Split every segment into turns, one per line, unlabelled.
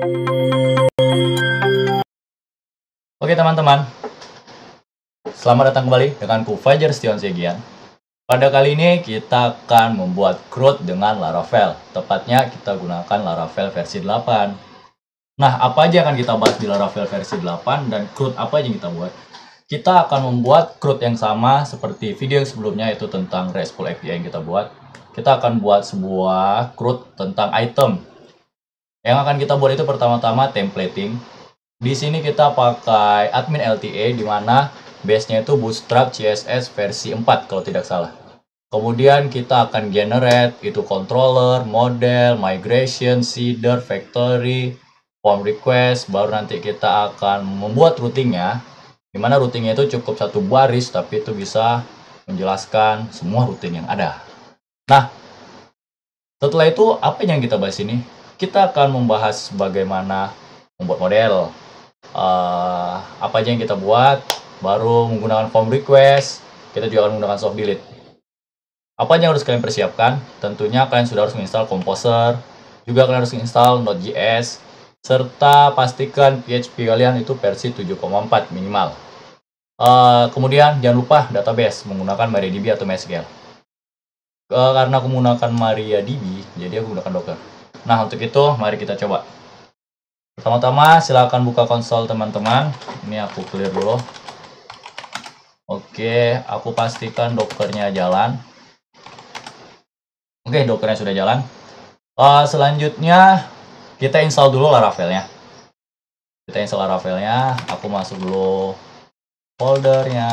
Oke teman-teman, selamat datang kembali denganku Fajar Stion Segian. Pada kali ini kita akan membuat CRUD dengan Laravel. Tepatnya kita gunakan Laravel versi 8. Nah, apa aja yang akan kita bahas di Laravel versi 8 dan CRUD apa aja yang kita buat? Kita akan membuat CRUD yang sama seperti video yang sebelumnya, yaitu tentang RESTful API yang kita buat. Kita akan buat sebuah CRUD tentang item. Yang akan kita buat itu pertama-tama templating. Di sini kita pakai admin LTA, di mana base-nya itu Bootstrap CSS versi 4 kalau tidak salah. Kemudian kita akan generate itu controller, model, migration, seeder, factory, form request. Baru nanti kita akan membuat routingnya, di mana routingnya itu cukup satu baris, tapi itu bisa menjelaskan semua routing yang ada. Nah, setelah itu apa yang kita bahas ini? Kita akan membahas bagaimana membuat model, apa aja yang kita buat, baru menggunakan form request. Kita juga akan menggunakan soft delete. Apa yang harus kalian persiapkan? Tentunya kalian sudah harus menginstal Composer, juga kalian harus menginstal Node.js, serta pastikan PHP kalian itu versi 7.4 minimal. Kemudian jangan lupa database menggunakan MariaDB atau MySQL. Karena aku menggunakan MariaDB, jadi aku gunakan Docker. Nah, untuk itu mari kita coba. Pertama-tama silakan buka konsol teman-teman. Ini aku clear dulu. Oke, aku pastikan Dockernya jalan. Oke, Dockernya sudah jalan. Selanjutnya kita install dulu Laravelnya. Kita install Laravelnya. Aku masuk dulu foldernya.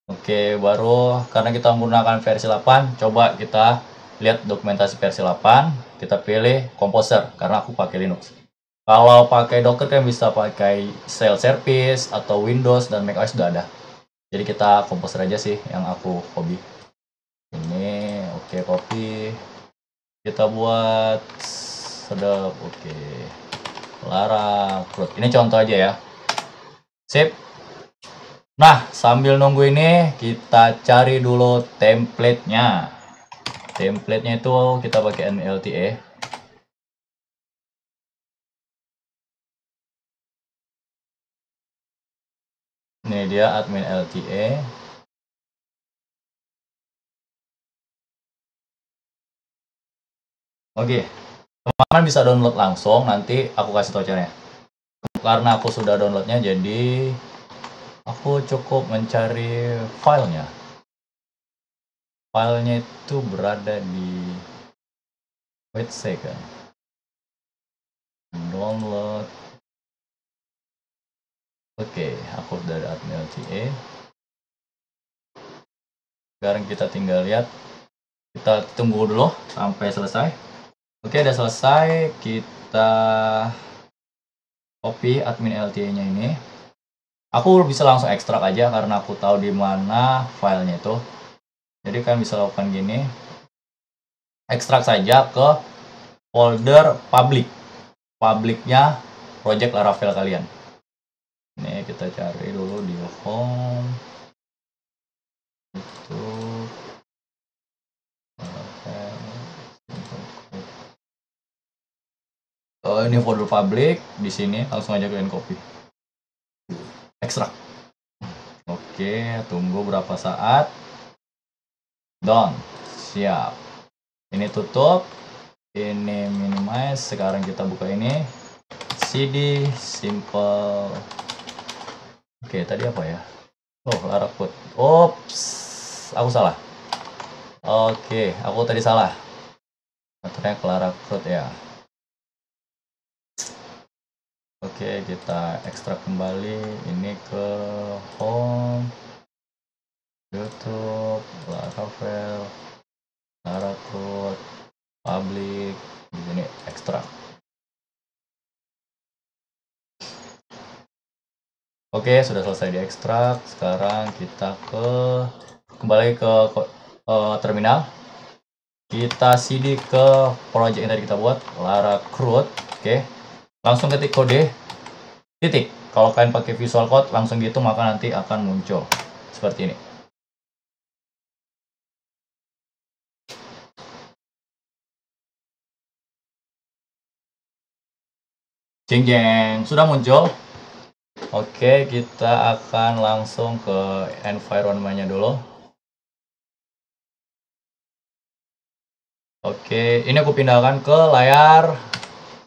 Oke, baru karena kita menggunakan versi 8, coba kita lihat dokumentasi versi 8, kita pilih Composer karena aku pakai Linux. Kalau pakai Docker kan bisa pakai Shell Service atau Windows dan macOS sudah ada. Jadi kita Composer aja sih yang aku hobi. Ini oke, copy. Kita buat sedap, oke. Laravel. Ini contoh aja ya. Sip. Nah, sambil nunggu ini kita cari dulu template-nya. Template-nya itu kita pakai admin LTA. Ini dia admin LTA. Oke, teman-teman bisa download langsung, nanti aku kasih tau caranya. Karena aku sudah downloadnya, jadi aku cukup mencari filenya. Filenya itu berada di wait second. Download. Oke, aku udah ada admin LTA. Sekarang kita tinggal lihat. Kita tunggu dulu sampai selesai. Oke, udah selesai. Kita copy admin LTA-nya ini. Aku bisa langsung ekstrak aja karena aku tahu di mana filenya itu. Jadi kalian bisa lakukan gini. Ekstrak saja ke folder public. Publiknya project Laravel kalian. Ini kita cari dulu di home. Itu ini folder public di sini, langsung aja kalian copy. Ekstrak. Oke, tunggu berapa saat. Done. Siap. Ini tutup. Ini minimize. Sekarang kita buka ini. cd simple. Oke, tadi apa ya? Oh, Laravel. Ops, aku salah. Oke, aku tadi salah. Ternyata Laravel ya. Oke, kita ekstrak kembali ini ke home, YouTube, Laravel, Laravel, public, di sini ekstrak. Oke, sudah selesai diekstrak. Sekarang kita kembali ke terminal. Kita cd ke project yang tadi kita buat, Laravel. Oke. Langsung ketik kode titik. Kalau kalian pakai Visual Code langsung gitu, maka nanti akan muncul seperti ini. Jeng jeng, sudah muncul. Oke, kita akan langsung ke environment-nya dulu. Oke, ini aku pindahkan ke layar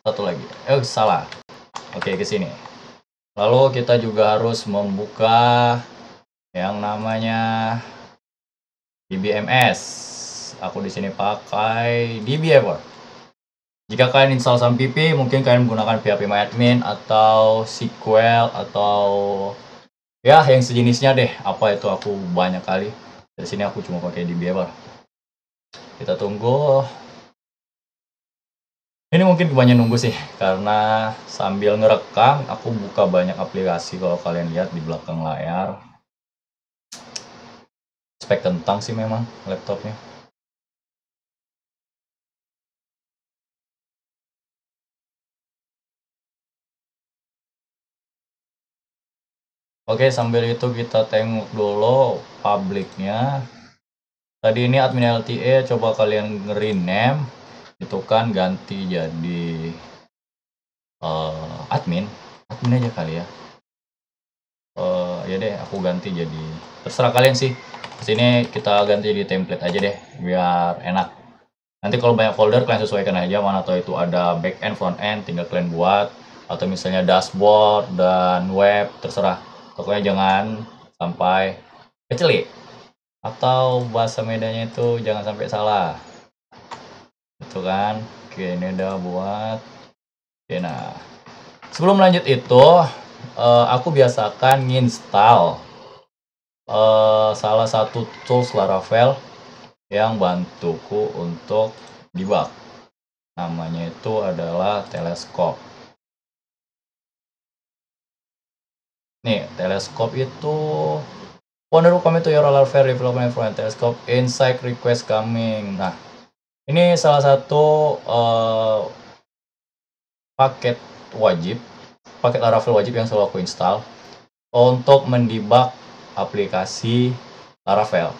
satu lagi. Salah. Oke, ke sini. Lalu kita juga harus membuka yang namanya DBMS. Aku di sini pakai DBever. Jika kalian install SAMPP, mungkin kalian menggunakan phpMyAdmin atau SQL atau ya yang sejenisnya deh. Apa itu aku banyak kali. Di sini aku cuma pakai DBever. Kita tunggu. Ini mungkin kebanyakan nunggu sih, karena sambil ngerekam aku buka banyak aplikasi. Kalau kalian lihat di belakang layar, spek kentang sih memang laptopnya. Oke, sambil itu kita tengok dulu publiknya. Tadi ini admin LTA, coba kalian rename, itu kan ganti jadi admin aja kali ya. Ya deh, aku ganti jadi, terserah kalian sih. Kesini kita ganti di template aja deh, biar enak. Nanti kalau banyak folder kalian sesuaikan aja mana atau itu ada back end, front end, tinggal kalian buat. Atau misalnya dashboard dan web, terserah. Pokoknya jangan sampai kecelik. Atau bahasa medanya itu jangan sampai salah. Itu kan. Oke, ini udah buat. Oke, nah. Sebelum lanjut itu, aku biasakan nginstal salah satu tools Laravel yang bantuku untuk debug. Namanya itu adalah Telescope. Nih, Telescope itu wonder welcome to your Laravel development from Telescope insight request coming. Nah, ini salah satu paket Laravel wajib yang selalu aku install untuk mendebug aplikasi Laravel.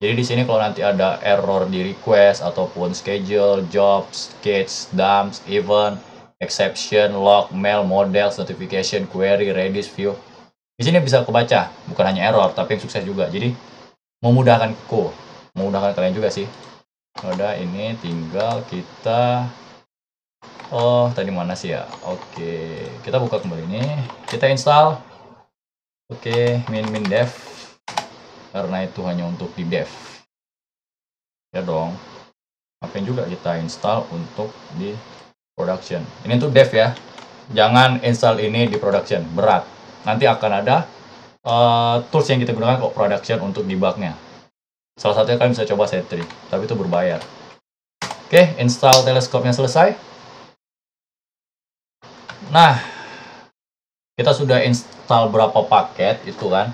Jadi di sini kalau nanti ada error di request ataupun schedule, jobs, case, dumps, event, exception, log, mail, models, notification, query, redis, view. Di sini bisa kebaca, bukan hanya error tapi yang sukses juga. Jadi memudahkan kalian juga sih. Udah, ini tinggal kita tadi mana sih ya? Oke, kita buka kembali ini, kita install. Oke, min dev. Karena itu hanya untuk di dev ya dong. Ngapain juga kita install untuk di production. Ini untuk dev ya, jangan install ini di production, berat. Nanti akan ada tools yang kita gunakan kok production untuk debugnya. Salah satunya kalian bisa coba Sentry, tapi itu berbayar. Oke, install Telescope-nya selesai. Nah, kita sudah install berapa paket itu kan.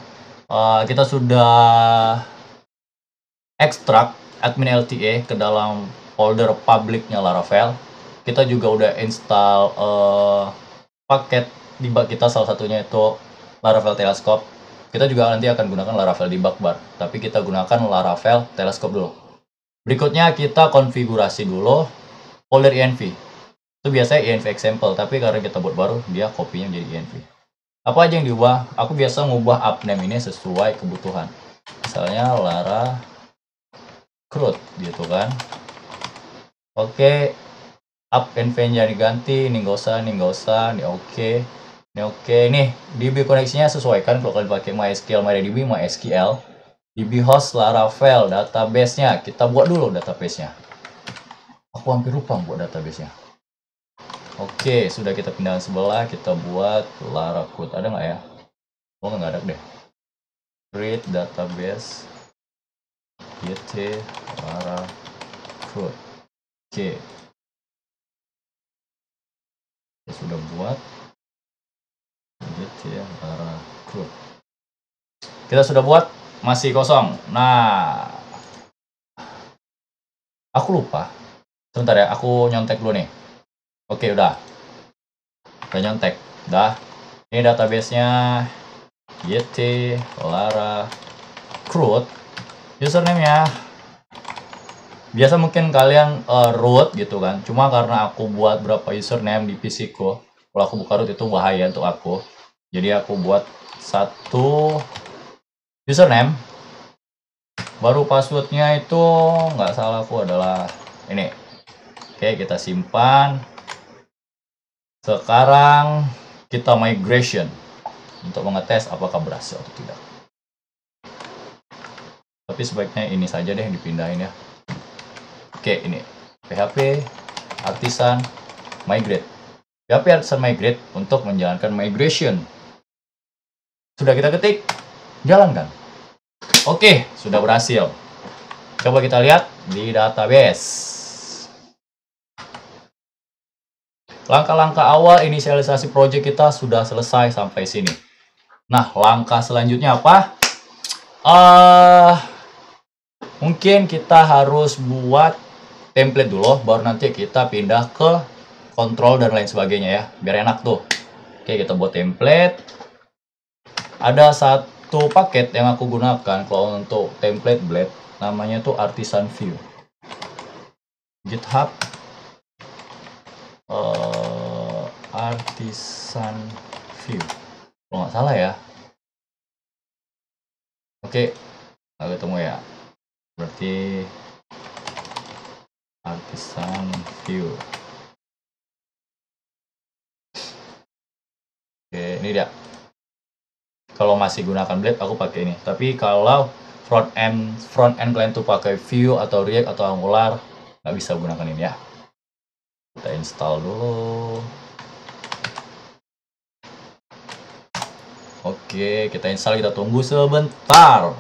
Kita sudah ekstrak admin LTA ke dalam folder publiknya Laravel. Kita juga udah install paket debug kita, salah satunya itu Laravel Telescope. Kita juga nanti akan gunakan Laravel Debug Bar, tapi kita gunakan Laravel Telescope dulu. Berikutnya kita konfigurasi dulu folder env. Itu biasanya env example, tapi karena kita buat baru, dia kopinya menjadi env. Apa aja yang diubah? Aku biasa ngubah app name ini sesuai kebutuhan. Misalnya Lara Crud gitu kan. Oke, app env-nya diganti, ini nggak usah, ini oke. Ini oke. Nih, DB koneksinya sesuaikan kalau kalian pakai MySQL, MariaDB, MySQL. DB host Laravel, database-nya. Kita buat dulu database-nya. Aku hampir lupa buat database-nya. Oke, sudah kita pindahkan sebelah, kita buat Laravel. Ada nggak ya? Oh, nggak ada deh. Create database gt Laravel. Oke. Kita sudah buat gt Laravel. Kita sudah buat, masih kosong. Nah, aku lupa. Sebentar ya, aku nyontek dulu nih. Oke, udah nyontek, udah. Ini database-nya gt Laravel. Username-nya biasa mungkin kalian root gitu kan. Cuma karena aku buat berapa username di PC ku, Kalau aku buka root itu bahaya untuk aku. Jadi aku buat satu username. Baru passwordnya itu nggak salah aku adalah ini. Oke, kita simpan. Sekarang kita migration untuk mengetes apakah berhasil atau tidak. Tapi sebaiknya ini saja deh yang dipindahin ya. Oke, ini PHP Artisan Migrate. PHP Artisan Migrate untuk menjalankan migration. Sudah kita ketik, jalankan. Oke, sudah berhasil. Coba kita lihat di database. Langkah-langkah awal inisialisasi project kita sudah selesai sampai sini. Nah, langkah selanjutnya apa? Mungkin kita harus buat template dulu, baru nanti kita pindah ke kontrol dan lain sebagainya ya, biar enak tuh. Oke, kita buat template. Ada satu paket yang aku gunakan kalau untuk template blade, namanya tuh Artisan View. GitHub Artisan View, kalau nggak salah ya. Oke, nggak ketemu ya. Berarti Artisan View. Oke, ini dia. Kalau masih gunakan Blade, aku pakai ini. Tapi kalau front end kalian tuh pakai Vue atau React atau Angular, nggak bisa gunakan ini ya. Kita install dulu. Oke, kita install, kita tunggu sebentar.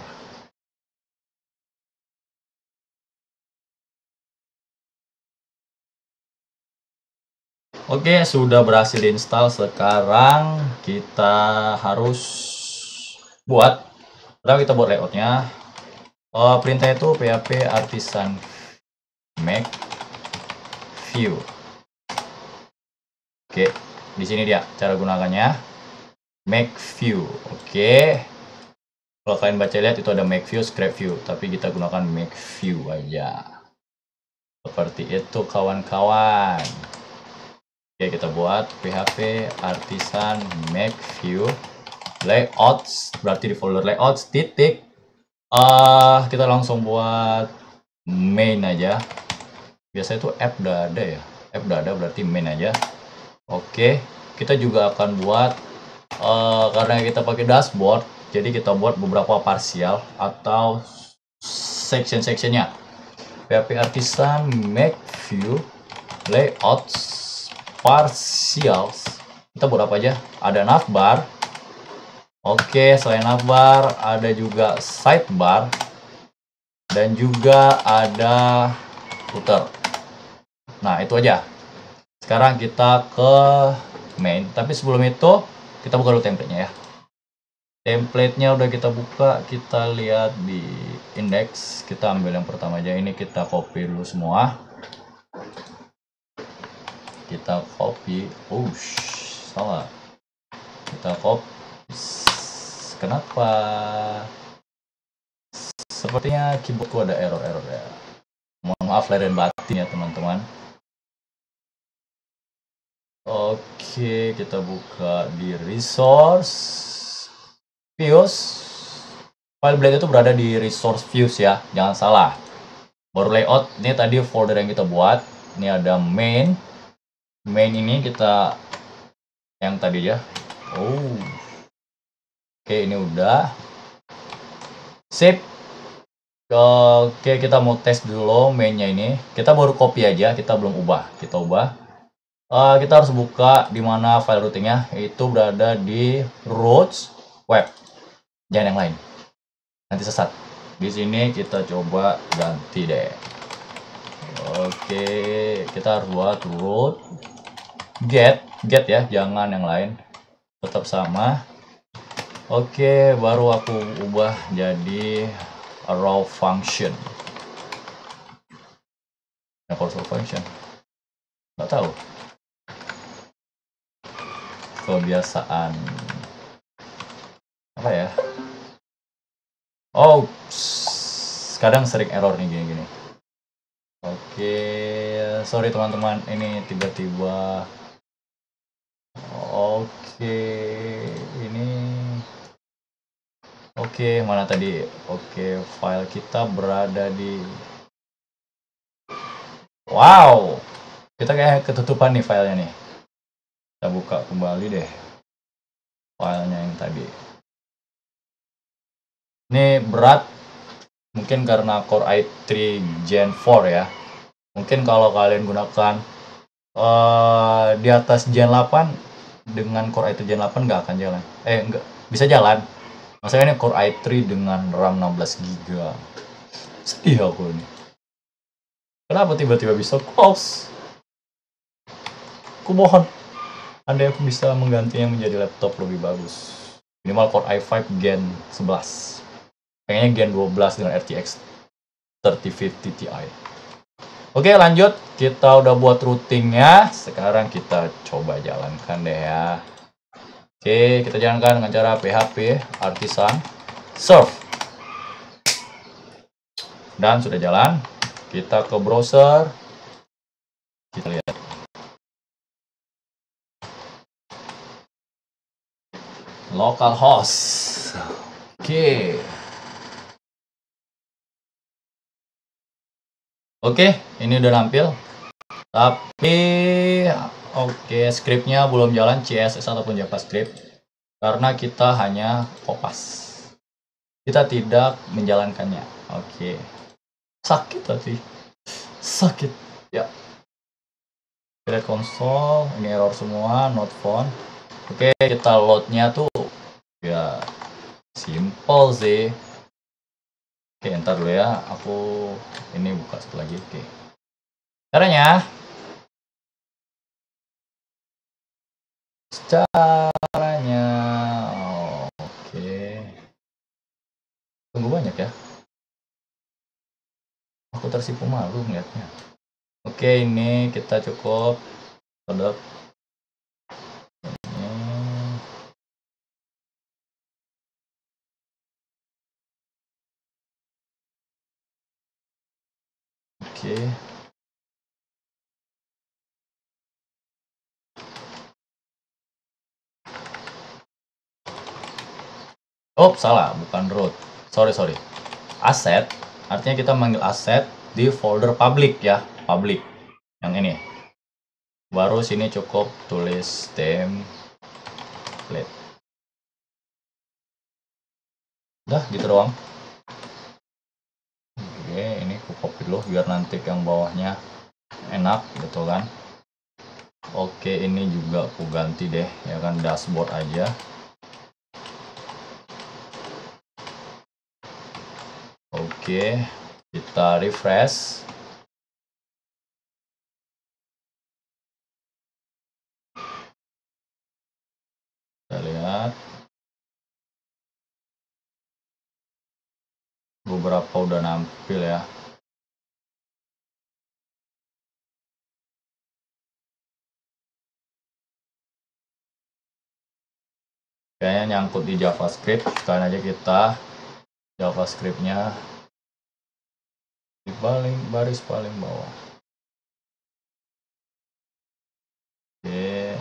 Oke, sudah berhasil diinstal. Sekarang kita harus buat, pertama kita buat layoutnya. Perintah itu PHP Artisan Make View. Oke, di sini dia cara gunakannya. Make View. Oke. Kalau kalian baca lihat itu ada Make View, Scrap View, tapi kita gunakan Make View aja. Seperti itu kawan-kawan. Oke, kita buat PHP Artisan Make View Layouts, berarti di folder Layouts titik. Kita langsung buat main aja. Biasanya itu app udah ada ya. App udah ada, berarti main aja. Oke, kita juga akan buat karena kita pakai dashboard, jadi kita buat beberapa parsial atau section-sectionnya. PHP Artisan Make View Layouts Partials. Kita buat apa aja? Ada navbar. Oke, selain navbar ada juga sidebar dan juga ada footer. Nah, itu aja. Sekarang kita ke main, tapi sebelum itu kita buka dulu templatenya ya. Templatenya udah kita buka, kita lihat di index. Kita ambil yang pertama aja, ini kita copy dulu semua. Kita copy, salah. Kita copy. Kenapa? Sepertinya keyboardku ada error ya. Mohon maaf lahir dan batin ya teman-teman. Oke, kita buka di resource views. File blade itu berada di resource views ya, jangan salah. Baru layout, ini tadi folder yang kita buat. Ini ada main. Main ini kita yang tadi ya. Oke, ini udah sip. Oke, kita mau tes dulu mainnya ini. Kita baru copy aja, kita belum ubah. Kita ubah. Kita harus buka di mana file routingnya, itu berada di routes web, jangan yang lain, nanti sesat. Di sini kita coba ganti deh. Oke, kita harus buat root get ya, jangan yang lain, tetap sama. Oke, baru aku ubah jadi raw function. Nah, raw function nggak tahu, kebiasaan apa ya. Kadang sering error nih gini-gini. Oke, sorry teman-teman, ini tiba-tiba Oke, ini oke, mana tadi? Oke, file kita berada di wow, kita kayak ketutupan nih filenya nih. Kita buka kembali deh filenya yang tadi. Ini berat mungkin karena Core i3 Gen 4 ya. Mungkin kalau kalian gunakan di atas Gen 8 dengan Core i3 Gen 8 nggak akan jalan. Nggak bisa jalan. Maksudnya ini Core i3 dengan RAM 16 GB. Sedih aku ini. Kenapa tiba-tiba bisa close? Aku mohon, andai aku bisa menggantinya menjadi laptop lebih bagus. Minimal Core i5 Gen 11. Kayaknya Gen 12 dengan RTX 3050 Ti. Oke, lanjut. Kita udah buat routingnya. Sekarang kita coba jalankan deh ya. Oke, kita jalankan dengan cara PHP Artisan Serve. Dan sudah jalan. Kita ke browser. Kita lihat. Localhost. Oke. Oke, ini udah nampil. Tapi oke, scriptnya belum jalan CSS ataupun JavaScript karena kita hanya kopas. Kita tidak menjalankannya. Oke. Sakit tadi. Sakit. Ya. Kita konsol, ini error semua, not found. Oke, kita loadnya tuh ya simple sih. Oke, ntar dulu ya. Aku ini buka satu lagi. Oke. Caranya oke, tunggu banyak ya, aku tersipu malu melihatnya. Oke, ini kita cukup sedot ini. Oke, oh salah, bukan root, sorry asset, artinya kita manggil asset di folder public ya, public yang ini. Baru sini cukup tulis template. Udah gitu doang. Oke, ini aku copy dulu biar nanti yang bawahnya enak gitu kan. Oke, ini juga aku ganti deh ya kan, dashboard aja. Oke, kita refresh. Kita lihat beberapa udah nampil ya. Kayaknya nyangkut di JavaScript, sekalian aja kita JavaScript-nya di baris paling bawah. Oke.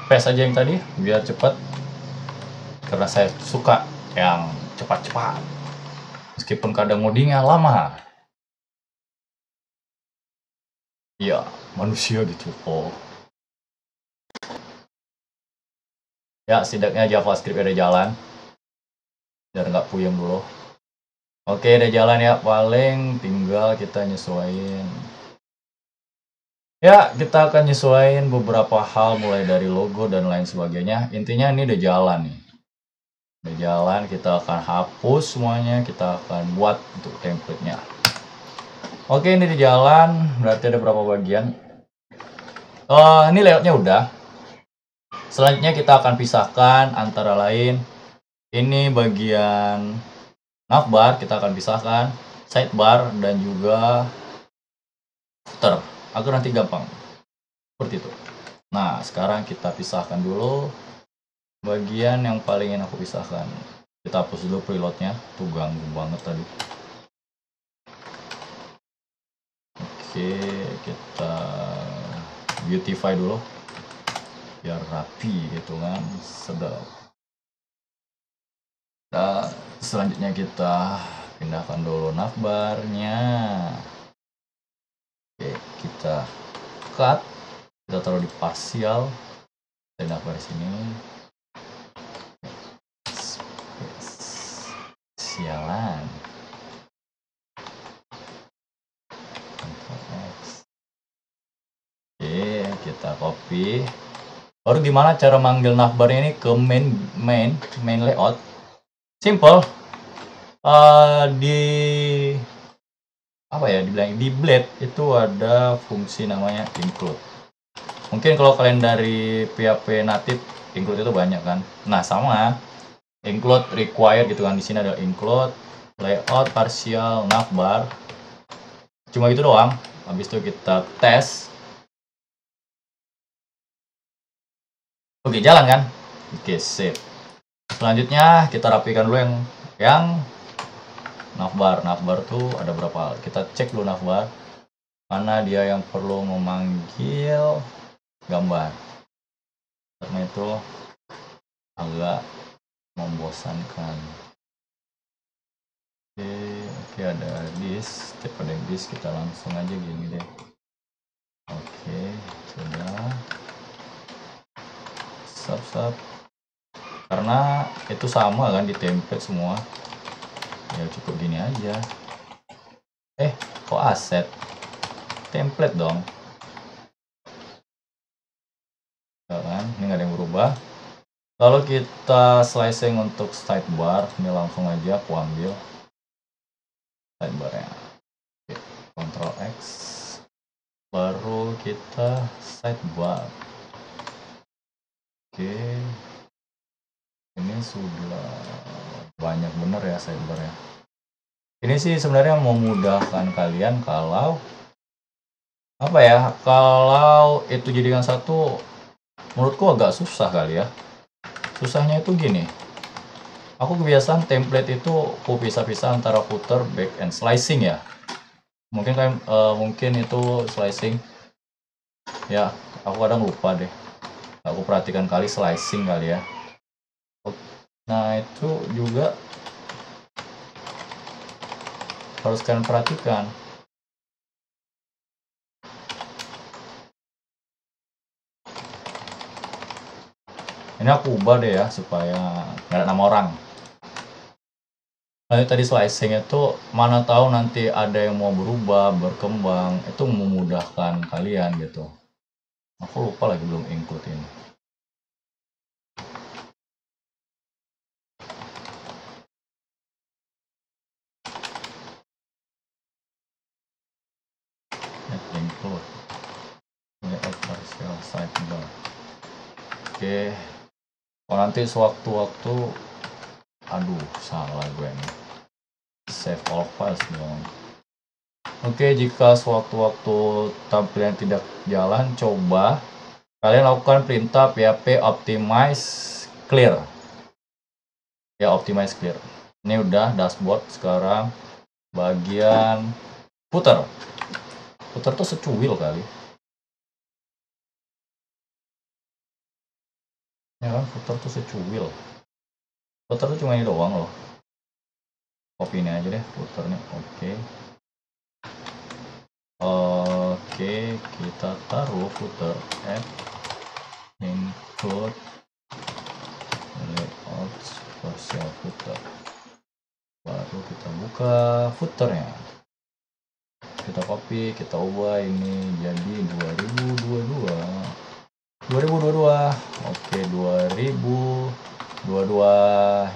Paste aja yang tadi biar cepat, karena saya suka yang cepat-cepat meskipun kadang ngodingnya lama. Ya manusia gitu. Oh ya, setidaknya JavaScript ada jalan biar nggak puyeng dulu. Oke, udah jalan ya, paling tinggal kita nyesuaiin. Ya, kita akan nyesuaiin beberapa hal mulai dari logo dan lain sebagainya. Intinya ini udah jalan nih. Udah jalan, kita akan hapus semuanya, kita akan buat untuk template-nya. Oke, ini udah jalan, berarti ada berapa bagian. Ini layoutnya udah. Selanjutnya kita akan pisahkan antara lain. Ini bagian navbar, kita akan pisahkan sidebar dan juga footer. agar nanti gampang seperti itu. Nah, sekarang kita pisahkan dulu bagian yang paling ingin aku pisahkan. Kita hapus dulu preloadnya, tuh ganggu banget tadi. Oke, kita beautify dulu biar rapi gitu kan, sedap. Nah, selanjutnya kita pindahkan dulu navbarnya. Oke, kita cut, kita taruh di partial dan navbar sini. Sialan. Oke, kita copy. Baru gimana cara manggil navbar ini ke main layout? Simple. Di apa ya, dibilang di blade itu ada fungsi namanya include. Mungkin kalau kalian dari PHP native, include itu banyak kan. Nah, sama include required gitu kan. Di sini ada include layout partial navbar. Cuma gitu doang. Habis itu kita tes. Oke, jalan kan? Oke, save. Selanjutnya kita rapikan dulu yang navbar. Navbar tuh ada berapa? Kita cek dulu navbar. Mana dia yang perlu memanggil gambar. Karena itu agak membosankan. Oke, ada disk. Setiap ada disk kita langsung aja gini deh. Oke, sudah. Sub. Karena itu sama kan di template semua. Ya cukup gini aja. Kok aset? Template dong. Ya kan? Ini nggak ada yang berubah. Kalau kita slicing untuk sidebar, ini langsung aja aku ambil sidebarnya. Oke, Ctrl X. Baru kita sidebar. Oke. Ini sudah banyak bener ya sidebarnya. Ini sih sebenarnya memudahkan kalian kalau apa ya, kalau itu jadikan satu, menurutku agak susah kali ya. Susahnya itu gini, aku kebiasaan template itu aku pisah-pisah antara footer, back, and slicing ya. Mungkin kalian mungkin itu slicing ya, aku kadang lupa deh. Aku perhatikan kali slicing kali ya. Nah, itu juga harus kalian perhatikan. Ini aku ubah deh ya supaya nggak ada nama orang. Nah, tadi slicing itu mana tahu nanti ada yang mau berubah, berkembang, itu memudahkan kalian gitu. Aku lupa lagi belum include ini. Include layout partial sidebar. Oke. Kalau nanti sewaktu-waktu, aduh salah gue nih, save all files dong. Oke, jika sewaktu-waktu tampilan tidak jalan, coba kalian lakukan perintah php optimize clear ya, optimize clear. Ini udah dashboard. Sekarang bagian footer tuh secuil kali ya kan, footer tuh secuil. Footer tuh cuma ini doang loh. Copy ini aja deh footernya. Oke, kita taruh footer add include layout partial footer. Baru kita buka footernya, kita copy, kita ubah ini jadi 2022. Oke, 2022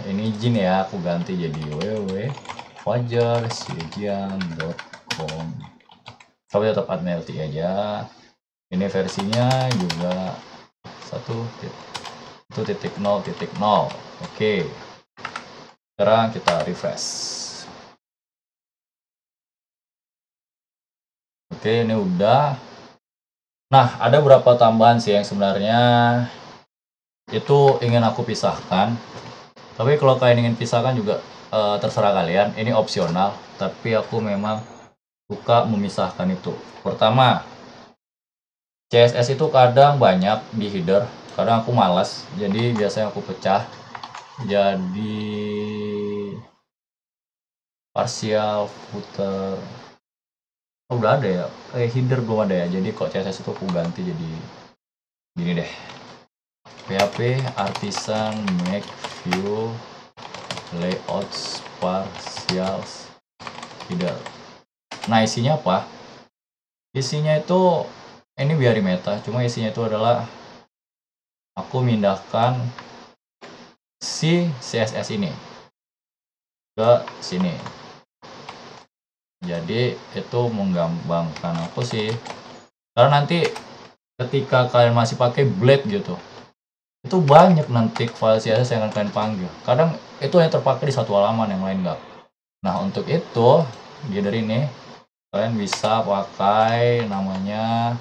ini izin ya, aku ganti jadi www.fajarsiegian.com. tapi tetap admin LT aja. Ini versinya juga 1.0.0. Oke, sekarang kita refresh. Oke, ini udah. Nah, ada beberapa tambahan sih yang sebenarnya itu ingin aku pisahkan. Tapi kalau kalian ingin pisahkan juga terserah kalian. Ini opsional, tapi aku memang suka memisahkan itu. Pertama, CSS itu kadang banyak di header, kadang aku malas, jadi biasanya aku pecah. Jadi partial footer, oh udah ada ya, header belum ada ya. Jadi kok CSS itu aku ganti jadi gini deh, PHP artisan make view layouts partials header. Nah, isinya apa? Isinya itu ini biar meta, cuma isinya itu adalah aku mindahkan si CSS ini ke sini. Jadi itu menggampangkan aku sih, karena nanti ketika kalian masih pakai Blade gitu, itu banyak nanti file CSS yang akan kalian panggil. Kadang itu hanya terpakai di satu halaman, yang lain enggak. Nah, untuk itu header ini kalian bisa pakai namanya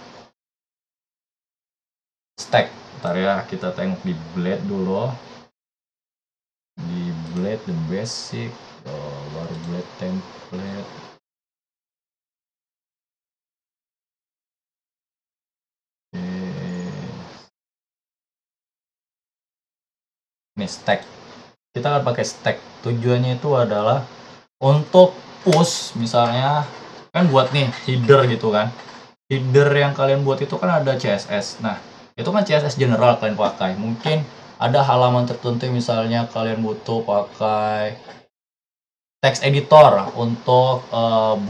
stack. Ntar ya, kita tengok di Blade dulu. Di Blade the basic, baru Blade template. Ini stack. Kita akan pakai stack. Tujuannya itu adalah untuk push, misalnya kan buat nih header gitu kan. Header yang kalian buat itu kan ada CSS. Nah, itu kan CSS general kalian pakai. Mungkin ada halaman tertentu misalnya kalian butuh pakai text editor untuk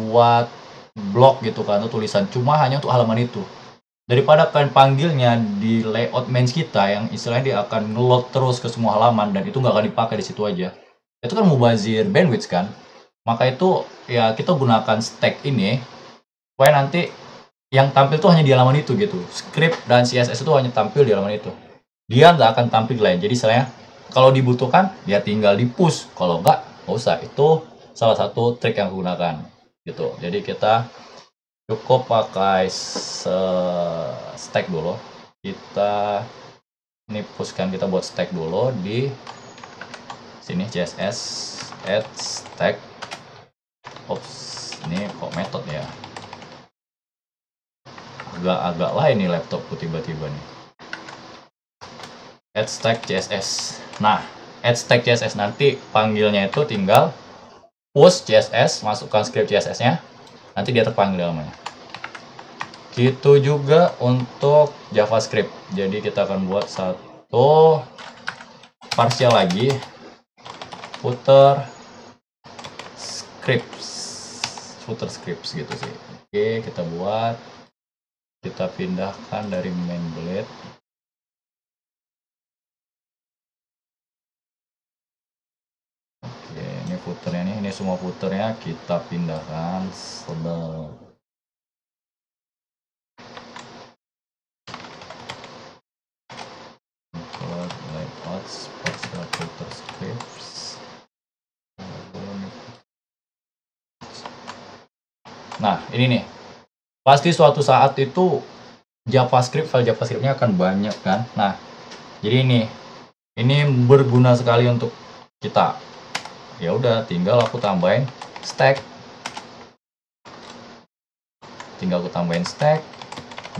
buat blog gitu kan, atau tulisan, cuma hanya untuk halaman itu. Daripada kalian panggilnya di layout main kita yang istilahnya dia akan ngeload terus ke semua halaman dan itu nggak akan dipakai di situ aja. Itu kan mubazir bandwidth kan. Maka itu ya kita gunakan stack ini supaya nanti yang tampil tuh hanya di halaman itu gitu. Script dan CSS itu hanya tampil di halaman itu. Dia nggak akan tampil di lain. Jadi saya kalau dibutuhkan dia tinggal di push. Kalau nggak usah. Itu salah satu trik yang aku gunakan gitu. Jadi kita cukup pakai stack dulu. Kita ini pushkan, kita buat stack dulu di sini CSS add stack. Ops, ini kok metode ya, agak-agak lain nih laptopku tiba-tiba nih. Add stack CSS. Nah, add stack CSS nanti panggilnya itu tinggal push CSS, masukkan script CSS-nya, nanti dia terpanggil namanya. Gitu juga untuk JavaScript. Jadi kita akan buat satu partial lagi, footer scripts gitu sih. Oke, kita buat, kita pindahkan dari main Blade. Oke, ini footernya nih, ini semua footernya kita pindahkan sedang. Layouts, partial footer scripts. Nah, ini nih. Pasti suatu saat itu JavaScript, file JavaScript-nya akan banyak kan. Nah, jadi ini berguna sekali untuk kita. Ya udah, tinggal aku tambahin stack. Tinggal aku tambahin stack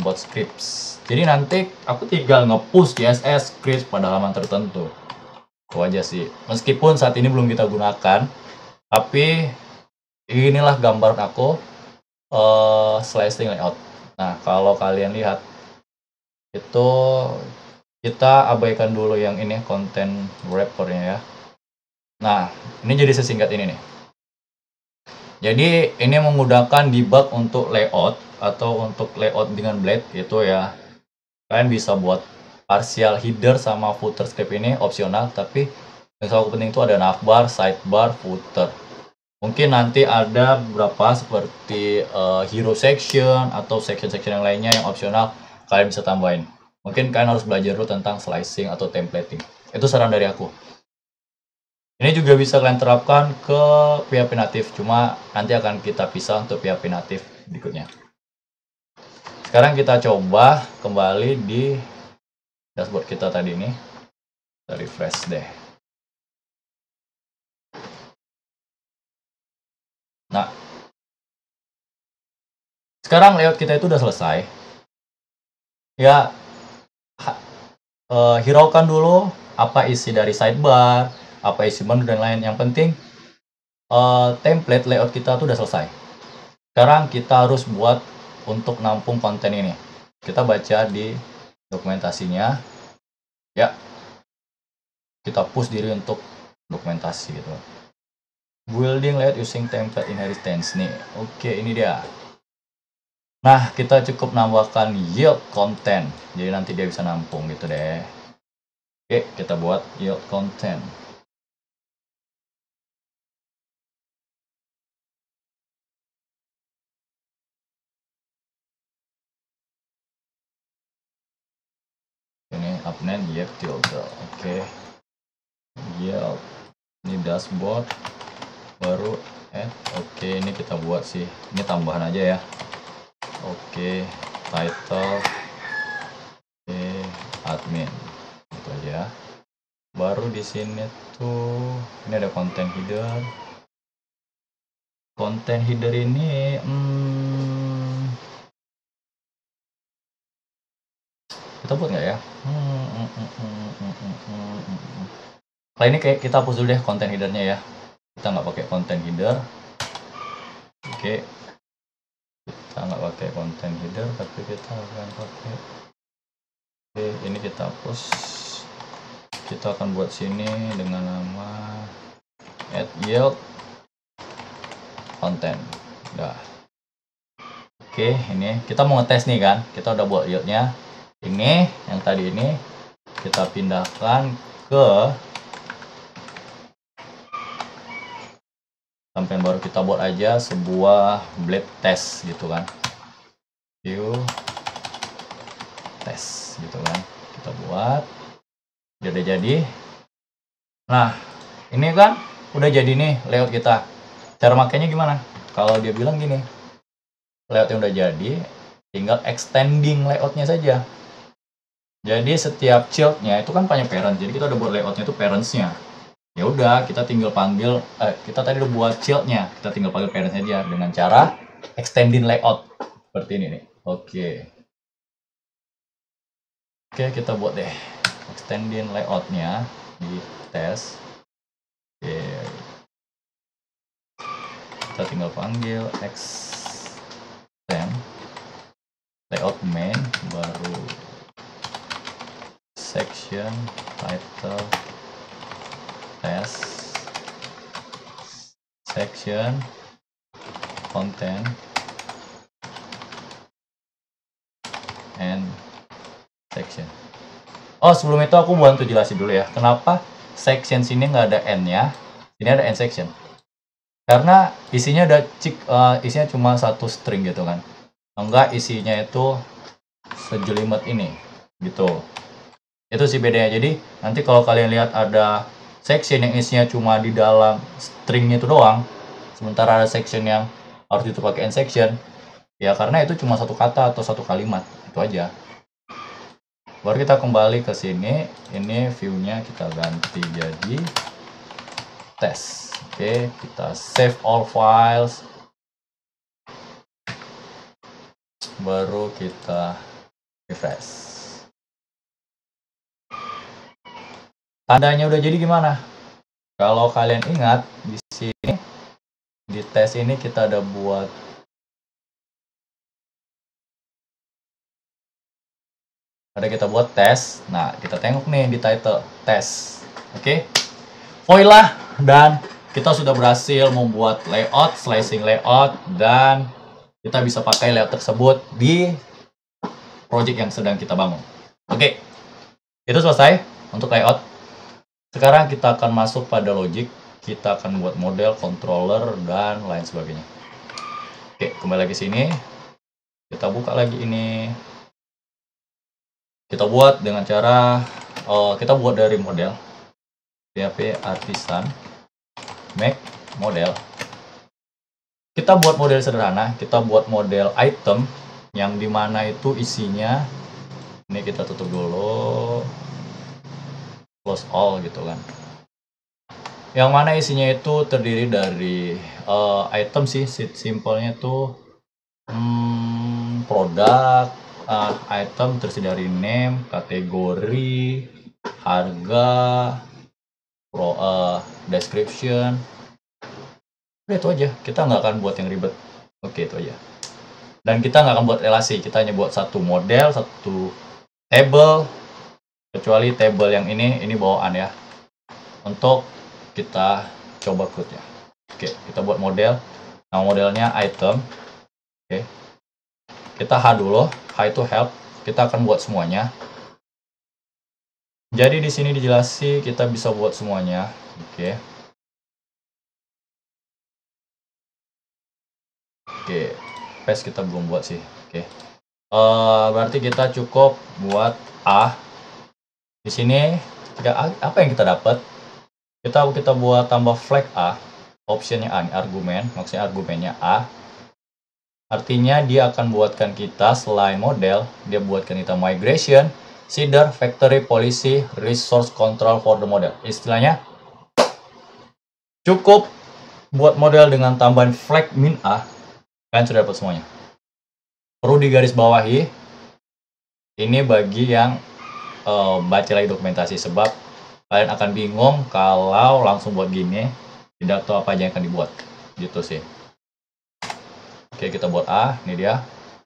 buat scripts. Jadi nanti aku tinggal nge-push CSS scripts pada halaman tertentu. Itu aja sih. Meskipun saat ini belum kita gunakan, tapi inilah gambar aku slicing layout. Nah, kalau kalian lihat itu kita abaikan dulu yang ini content wrapper-nya ya. Nah, ini jadi sesingkat ini nih. Jadi ini memudahkan debug untuk layout atau untuk layout dengan Blade itu ya. Kalian bisa buat partial header sama footer script ini opsional, tapi yang sangat penting itu ada navbar, sidebar, footer. Mungkin nanti ada beberapa seperti hero section atau section-section yang lainnya yang opsional kalian bisa tambahin. Mungkin kalian harus belajar dulu tentang slicing atau templating. Itu saran dari aku. Ini juga bisa kalian terapkan ke PHP native, cuma nanti akan kita pisah untuk PHP native berikutnya. Sekarang kita coba kembali di dashboard kita tadi ini. Kita refresh deh. Nah, sekarang layout kita itu udah selesai. Ya, hiraukan dulu apa isi dari sidebar, apa isi menu dan lain. Yang penting template layout kita tuh udah selesai. Sekarang kita harus buat untuk nampung konten ini. Kita baca di dokumentasinya. Ya, kita push diri untuk dokumentasi gitu. Building layout using template inheritance nih. Oke, ini dia. Nah, kita cukup nambahkan yield content. Jadi nanti dia bisa nampung gitu deh. Oke, kita buat yield content. Ini upnet yield tilde. Oke. Yield. Ini dashboard. Baru add. Oke, ini kita buat sih. Ini tambahan aja ya. Oke, title. Oke, admin. Itu aja. Baru di sini tuh ini ada content header. Content header ini kita buat nggak ya? Kali ini kayak kita hapus dulu deh content headernya ya. Kita nggak pakai content header. Oke, kita nggak pakai content header, tapi kita akan pakai. Oke, ini kita hapus. Kita akan buat sini dengan nama add yield content. Udah. Oke, ini kita mau ngetes nih kan. Kita udah buat yieldnya. Ini yang tadi ini kita pindahkan ke campaign baru. Kita buat aja sebuah blade test gitu kan. View test gitu kan. Kita buat. Udah jadi. Nah, ini kan udah jadi nih layout kita. Cara makainya gimana? Kalau dia bilang gini, layoutnya udah jadi, tinggal extending layoutnya saja. Jadi setiap childnya itu kan punya parent. Jadi kita udah buat layoutnya itu parentsnya. Ya udah, kita tinggal panggil. Kita tadi udah buat childnya. Kita tinggal panggil parents aja dengan cara extending layout seperti ini nih. Oke. Oke, kita buat deh extending layoutnya di tes. Oke. Kita tinggal panggil extend layout main, baru section title test, section content, and section. Oh, sebelum itu aku bantu jelasin dulu ya, kenapa section sini nggak ada n-nya, ini ada n section. Karena isinya ada isinya cuma satu string gitu kan. Enggak, isinya itu sejelimet ini gitu. Itu sih bedanya. Jadi nanti kalau kalian lihat ada section yang isinya cuma di dalam stringnya itu doang, sementara ada section yang harus itu pakai n section, ya karena itu cuma satu kata atau satu kalimat, itu aja. Baru kita kembali ke sini, ini view-nya kita ganti jadi test. Oke, kita save all files. Baru kita refresh. Tandanya udah jadi gimana? Kalau kalian ingat, di sini di tes ini kita ada buat kita buat tes. Nah, kita tengok nih di title tes. Oke. Voila, dan kita sudah berhasil membuat layout, slicing layout, dan kita bisa pakai layout tersebut di project yang sedang kita bangun. Oke. Itu selesai untuk layout. Sekarang kita akan masuk pada logic. Kita akan buat model, controller, dan lain sebagainya. Oke, kembali lagi sini. Kita buka lagi ini. Kita buat dengan cara kita buat dari model PHP artisan make model. Kita buat model sederhana, kita buat model item yang dimana itu isinya, ini kita tutup dulu, close all gitu kan, yang mana isinya itu terdiri dari item sih, simpelnya tuh produk, item terdiri dari name, kategori, harga, description. Udah itu aja, kita nggak akan buat yang ribet. Oke, itu aja. Dan kita nggak akan buat relasi, kita hanya buat satu model, satu table, kecuali table yang ini bawaan ya, untuk kita coba code ya. Oke, kita buat model, nama modelnya item. Oke, kita H dulu, H itu help, kita akan buat semuanya. Jadi di sini dijelasi kita bisa buat semuanya. Oke. Oke, paste kita belum buat sih. Oke. Berarti kita cukup buat A. Di sini apa yang kita dapat? Kita buat tambah flag A. Optionnya A, argumen, maksudnya argumennya A. Artinya dia akan buatkan kita selain model, dia buatkan kita migration, seeder, factory, policy, resource control for the model. Istilahnya cukup buat model dengan tambahan flag min A, kalian sudah dapat semuanya. Perlu digarisbawahi, ini bagi yang baca lagi dokumentasi, sebab kalian akan bingung kalau langsung buat gini, tidak tahu apa aja yang akan dibuat, gitu sih. Oke, kita buat A, ini dia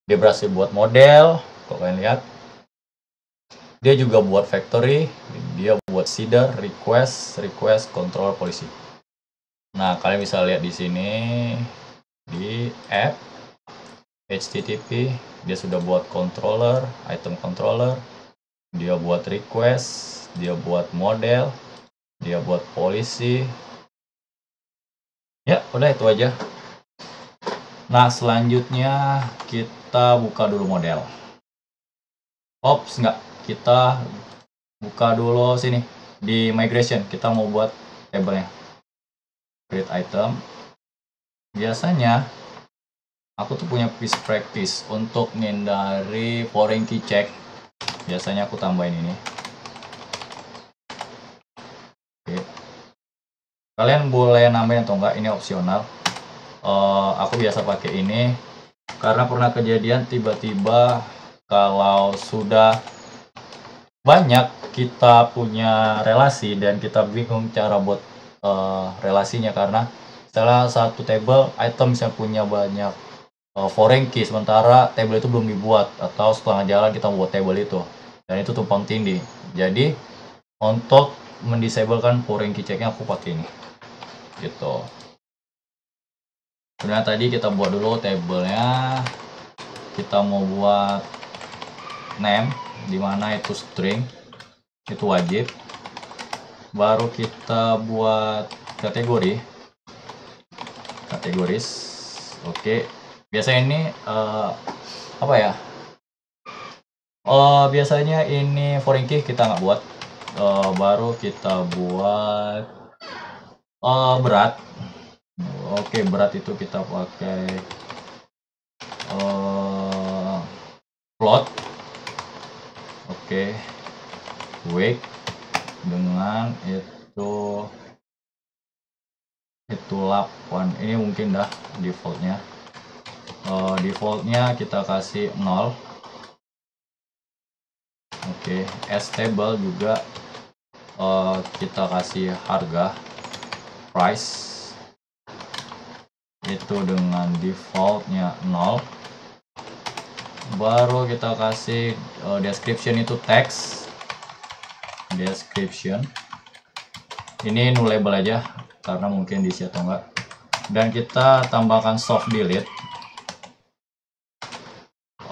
berhasil buat model, kok kalian lihat. Dia juga buat factory, dia buat seeder, request, control, policy. Nah, kalian bisa lihat di sini di app HTTP, dia sudah buat controller, item controller, dia buat request, dia buat model, dia buat policy. Ya, udah itu aja. Nah, selanjutnya kita buka dulu model. Ops, enggak. Kita buka dulu sini. Di migration, kita mau buat tabelnya. Create item. Biasanya, aku tuh punya piece practice untuk menghindari foreign key check. Biasanya aku tambahin ini. Oke. Kalian boleh nambahin atau enggak, ini opsional. Aku biasa pakai ini karena pernah kejadian tiba-tiba kalau sudah banyak kita punya relasi dan kita bingung cara buat relasinya, karena salah satu table item yang punya banyak foreign key, sementara table itu belum dibuat, atau setelah jalan kita buat table itu dan itu tumpang tindih. Jadi untuk mendisablekan foreign key checknya aku pakai ini gitu. Sebenarnya tadi kita buat dulu tabelnya, kita mau buat name dimana itu string, itu wajib. Baru kita buat kategori, kategoris. Oke, biasanya ini apa ya, biasanya ini foreign key kita nggak buat. Baru kita buat berat. Oke, berat itu kita pakai float. Oke, weight dengan itu 8. Ini mungkin dah defaultnya. Defaultnya kita kasih 0. Oke, as table juga kita kasih harga, price, itu dengan defaultnya 0. Baru kita kasih description, itu text description. Ini nullable aja karena mungkin diisi atau enggak. Dan kita tambahkan soft delete.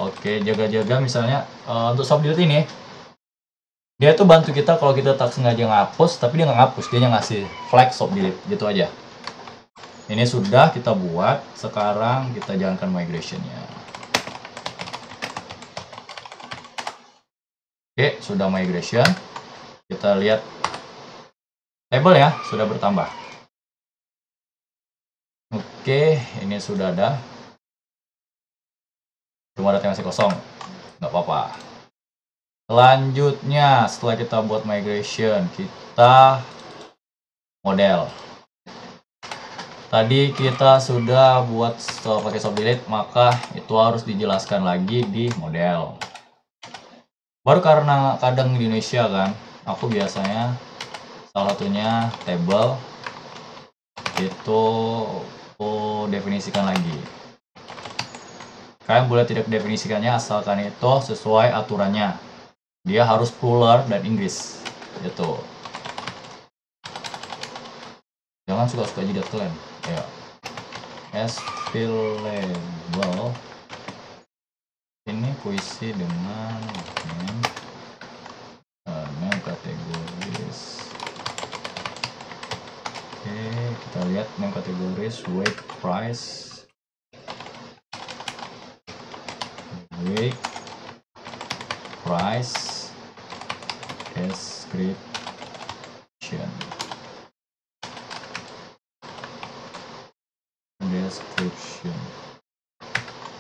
Oke, jaga-jaga misalnya untuk soft delete ini, dia tuh bantu kita kalau kita tak sengaja ngapus, tapi dia nggak ngapus, dia ngasih flag soft delete gitu aja. Ini sudah kita buat, sekarang kita jalankan migrationnya. Oke, sudah migration. Kita lihat table ya, sudah bertambah. Oke, ini sudah ada. Rumah data masih kosong, nggak apa-apa. Selanjutnya setelah kita buat migration, kita model. Tadi kita sudah buat pakai soft delete, maka itu harus dijelaskan lagi di model. Baru karena kadang di Indonesia kan, aku biasanya salah satunya table itu definisikan lagi. Kalian boleh tidak definisikannya asalkan itu sesuai aturannya. Dia harus plural dan Inggris gitu. Jangan suka-suka jidat kalian. Ya. As label ini puisi dengan name kategoris. Oke, kita lihat name kategoris weight price. Weight price description.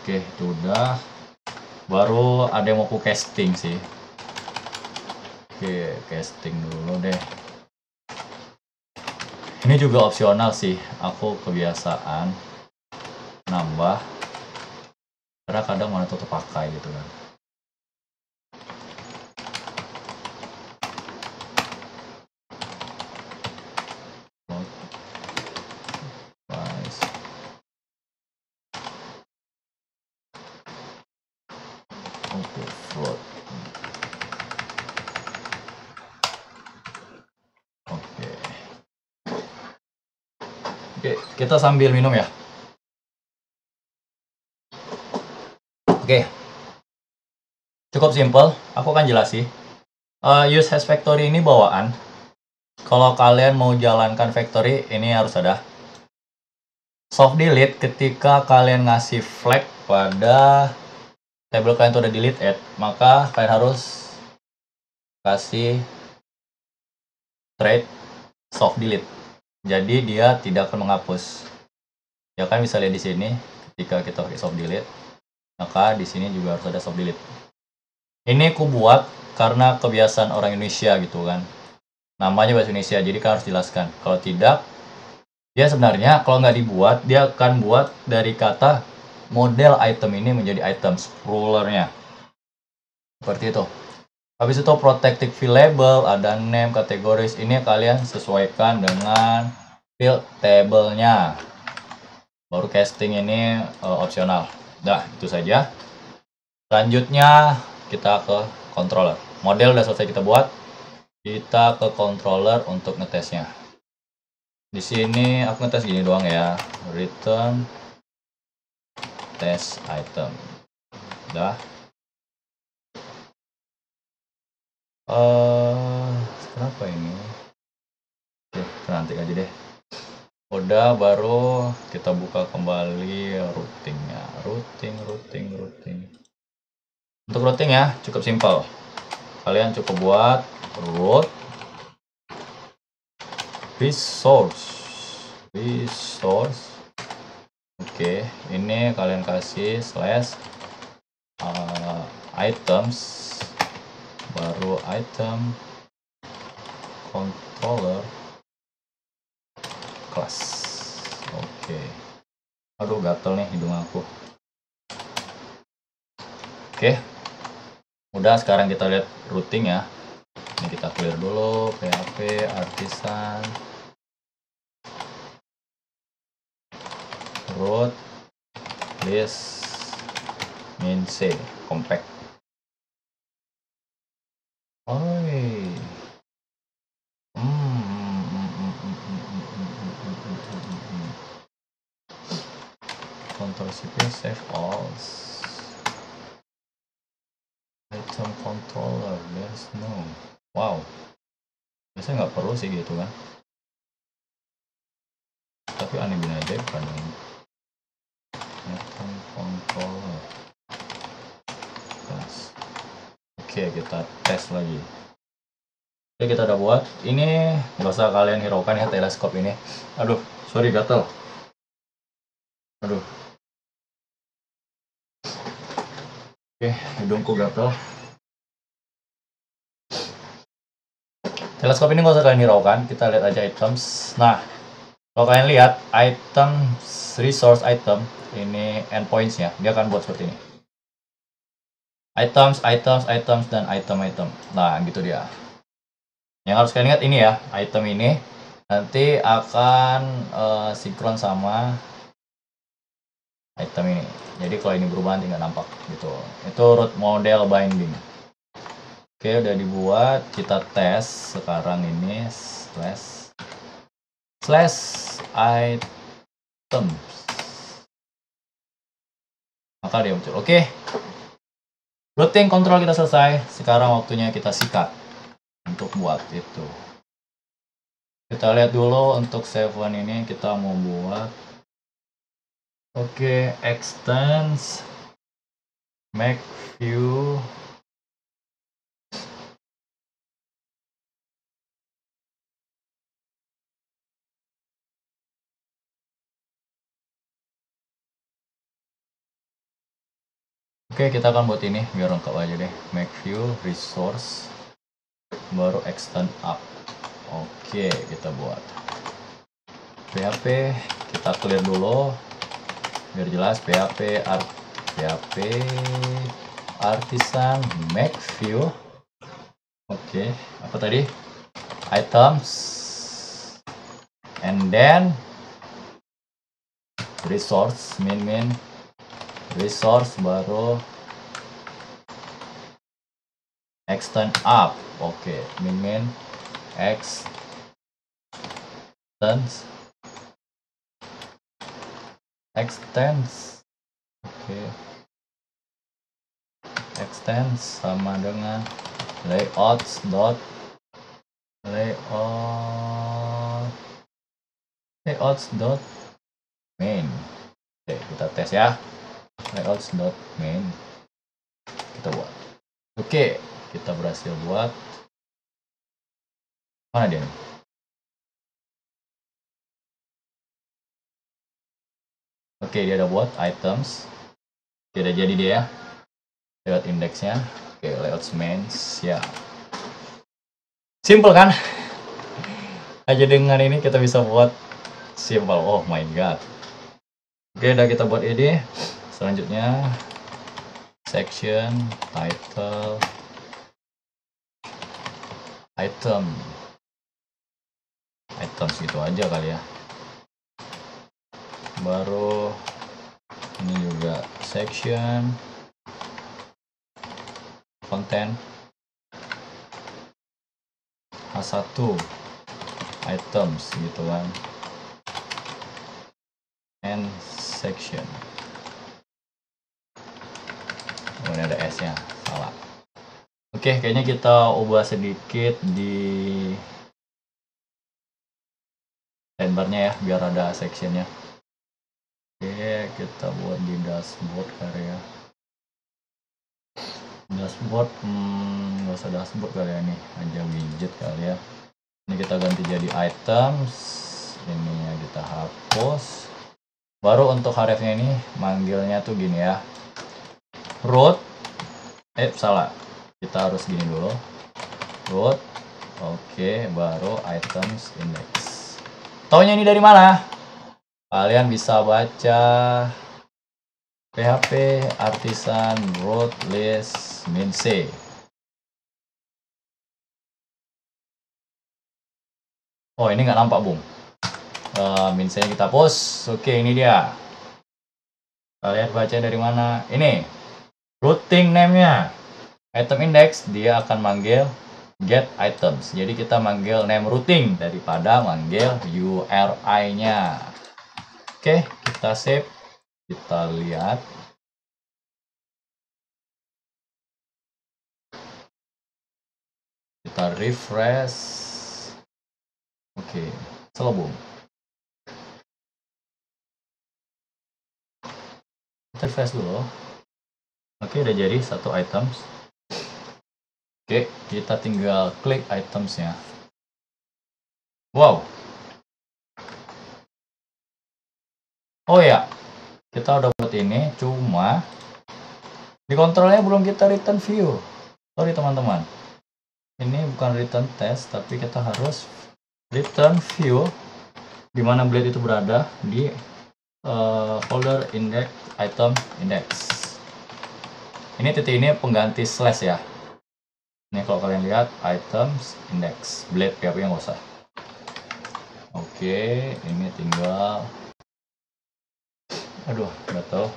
Oke, itu udah. Baru ada yang mau aku casting sih. Oke, casting dulu deh. Ini juga opsional sih. Aku kebiasaan nambah karena kadang mana tuh terpakai gitu kan. Oke, kita sambil minum ya. Oke, cukup simple. Aku akan jelasin. Use has factory ini bawaan. Kalau kalian mau jalankan factory, ini harus ada. Soft delete ketika kalian ngasih flag pada table kalian itu udah delete add, maka kalian harus kasih thread soft delete. Jadi dia tidak akan menghapus. Ya kan bisa lihat di sini ketika kita pakai soft delete, maka di sini juga harus ada soft delete. Ini aku buat karena kebiasaan orang Indonesia gitu kan. Namanya bahasa Indonesia, jadi kan harus jelaskan. Kalau tidak, dia sebenarnya kalau nggak dibuat, dia akan buat dari kata model item ini menjadi item rulernya. Seperti itu. Habis itu protected field label, ada name, kategoris. Ini kalian sesuaikan dengan field table-nya. Baru casting ini opsional. Dah, itu saja. Selanjutnya kita ke controller. Model udah selesai kita buat. Kita ke controller untuk ngetesnya. Di sini aku ngetes gini doang ya. Return test item. Dah. Kenapa ini? Oke, nanti aja deh. Udah, baru kita buka kembali routingnya. Routing. Untuk routing ya, cukup simpel. Kalian cukup buat root resource. Oke, ini kalian kasih slash items, baru item controller class. Oke. Aduh, gatel nih hidung aku. Oke. Udah, sekarang kita lihat routing ya. Ini kita clear dulu PHP artisan root list min C compact. Control CPU save all. Item controller, there's no. Wow, biasanya nggak perlu sih gitu kan. Tapi aneh bin aja kadang. Item controller. Oke, kita tes lagi. Oke, kita udah buat. Ini nggak usah kalian hiraukan ya teleskop ini. Aduh, sorry gatel. Aduh. Oke, hidungku gatel. Teleskop ini nggak usah kalian hiraukan, kita lihat aja items. Nah, kalau kalian lihat item resource item ini endpoints-nya, dia akan buat seperti ini. Items, dan item. Nah, gitu dia. Yang harus kalian ingat ini ya, item ini nanti akan sinkron sama item ini. Jadi kalau ini berubah nanti nggak nampak gitu. Itu root model binding. Oke, udah dibuat. Kita tes sekarang ini slash items. Maka dia muncul. Oke. Routing control kita selesai. Sekarang waktunya kita sikat untuk buat itu. Kita lihat dulu untuk 7 ini kita mau buat. Oke, extends make view. Oke, kita akan buat ini biar lengkap aja deh. Make view resource baru extend up. Oke, kita buat PHP, kita clear dulu biar jelas. PHP artisan make view. Oke, apa tadi? Items and then resource min resource baru extend up. Oke, min extends. Oke, extends sama dengan layouts dot main. Oke, kita tes ya. Layouts dot main kita buat. Oke, kita berhasil buat. Mana dia nih? Oke, dia udah buat items. Oke, udah jadi dia ya. Layout indeksnya. Oke, layouts main siap. Simple kan? Aja dengan ini kita bisa buat simple. Oh my god. Oke, udah kita buat ini. Selanjutnya section title items gitu aja kali ya. Baru ini juga section content H1 items gitu kan, and section. Oh, ini ada S nya, salah. Oke, kayaknya kita ubah sedikit di sidebarnya ya biar ada sectionnya. Oke, kita buat di dashboard karya. Dashboard, nggak usah dashboard kali ya, nih aja widget kali ya. Ini kita ganti jadi items, ini ya kita hapus. Baru untuk href-nya ini manggilnya tuh gini ya, root, salah, kita harus gini dulu, root. Oke, baru items index. Taunya ini dari mana? Kalian bisa baca PHP artisan root list min c. Oh, ini nggak nampak bung. Min c kita hapus. Oke, ini dia. Kalian baca dari mana? Ini routing name-nya. Item index dia akan manggil get items. Jadi kita manggil name routing daripada manggil URI-nya. Oke, kita save. Kita lihat. Kita refresh. Oke, selebung. Kita refresh dulu. Oke, udah jadi satu items. Oke, kita tinggal klik itemsnya. Wow. Oh ya, kita udah buat ini, cuma Di kontrolnya belum kita return view. Sorry teman-teman. Ini bukan return test, tapi kita harus return view di mana blade itu berada di folder index item index. Ini titik ini pengganti slash ya. Ini kalau kalian lihat items index blade PHP yang nggak usah. Oke, ini tinggal aduh gatel.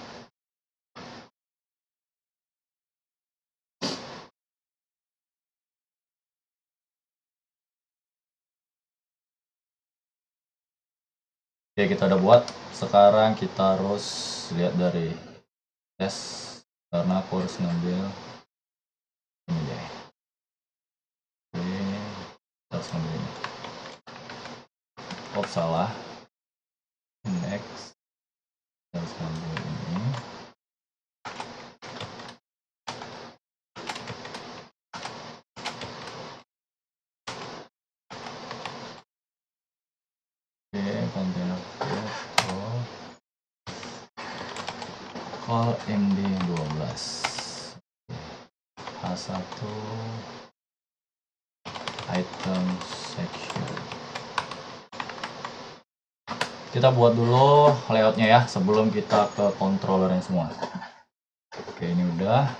Oke, kita udah buat. Sekarang kita harus lihat dari tes karena aku harus ngambil ini deh. Oke, kita harus ngambil ini. Oh salah. Next, kita harus ngambil ini. Oke, kontainer call MD12 H1 item section. Kita buat dulu layoutnya ya sebelum kita ke controllernya semua. Oke, ini udah.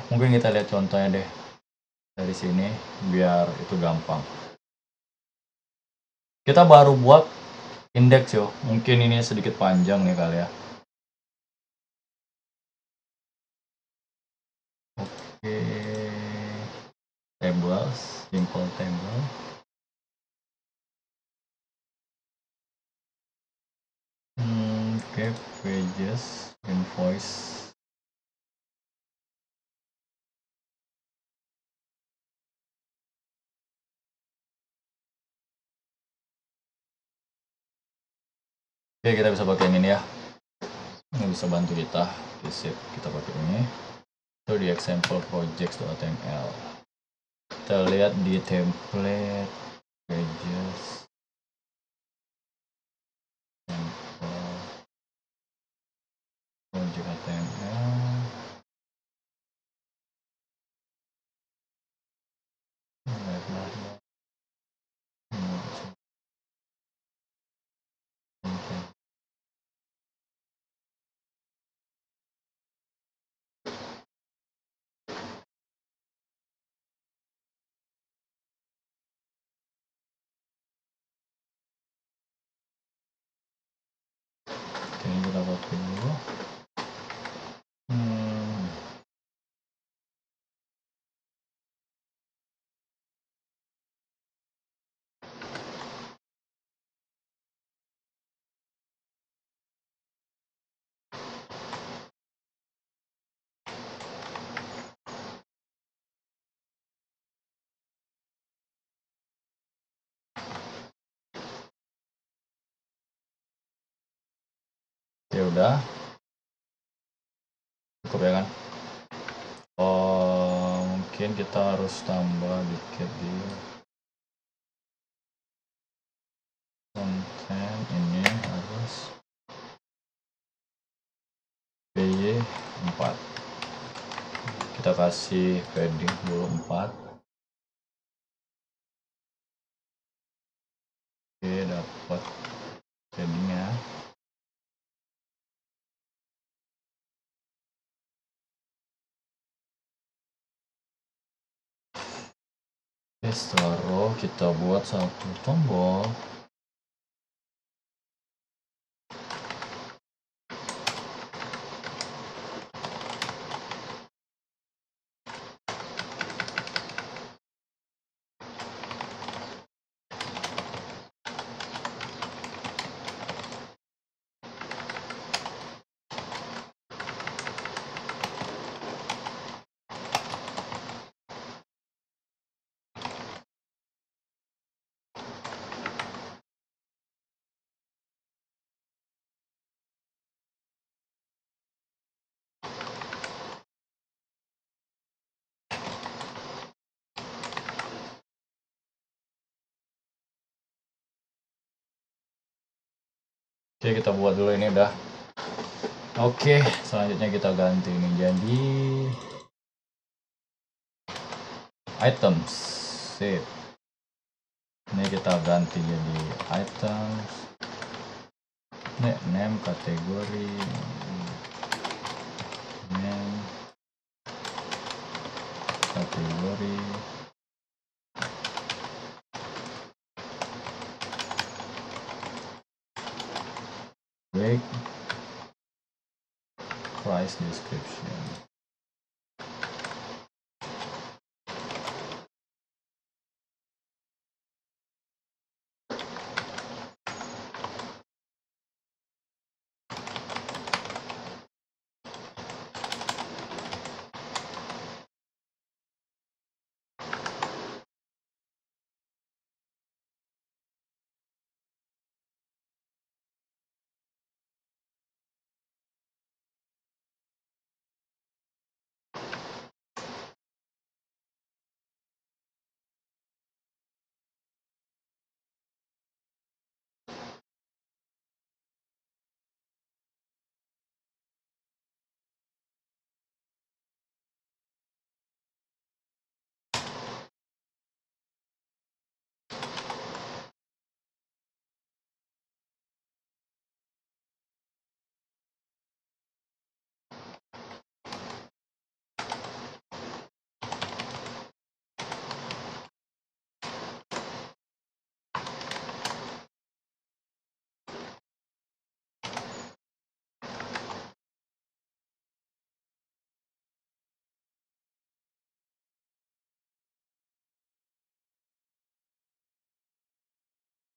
Mungkin kita lihat contohnya deh dari sini biar itu gampang. Kita baru buat indeks yo, mungkin ini sedikit panjang nih kali ya. Oke, tables, simple table. Oke, pages, invoice. Oke, kita bisa pakai ini ya. Ini bisa bantu kita. Sip, kita pakai ini. Itu di example projects.html. Kita lihat di template pages. Sample project.html. Oke, kita pakai dulu. Ya udah, cukup ya kan. Mungkin kita harus tambah dikit di konten ini, harus PY 4. Kita kasih padding dulu 4. Oke, dapat paddingnya. Setelah row kita buat satu tombol. Oke, kita buat dulu ini udah. Oke, selanjutnya kita ganti ini jadi items. Sip. Ini kita ganti jadi items. Name kategori. Name kategori. Break. Price description.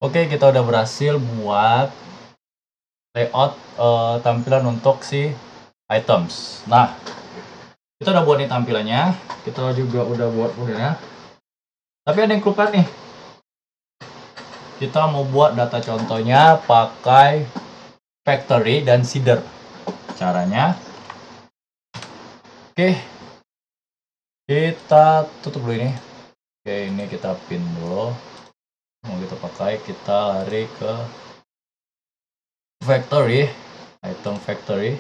Oke, kita udah berhasil buat layout tampilan untuk si items. Nah, kita udah buat nih tampilannya, kita juga udah buat modelnya. Tapi ada yang kelupaan nih. Kita mau buat data contohnya pakai factory dan seeder. Caranya, oke, kita tutup dulu ini. Oke, ini kita pin dulu. Mau kita pakai, kita lari ke factory, item factory.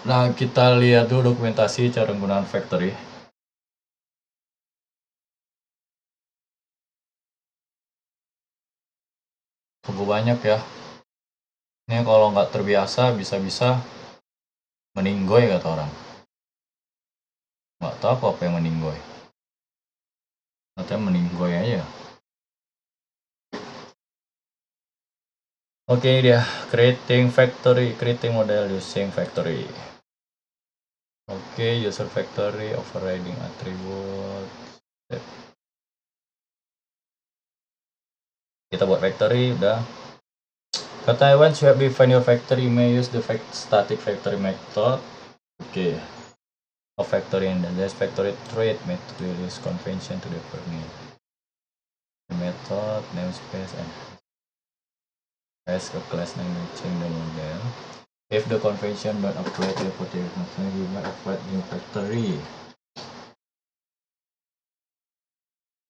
Nah, kita lihat dulu dokumentasi cara menggunakan factory. Cukup banyak ya. Ini kalau nggak terbiasa bisa-bisa meninggoy kata orang. Nggak tahu apa yang meninggoy. Katanya meninggoy aja. Oke, dia creating factory, creating model using factory. Oke, user factory, overriding attribute. Kita buat factory, udah. Kata once you have defined your factory, you may use the static factory method. Oke. A factory and then factory trait method will use convention to determine the method, namespace, and as a class name matching the model. If the convention don't apply to the particular function, we might apply new factory.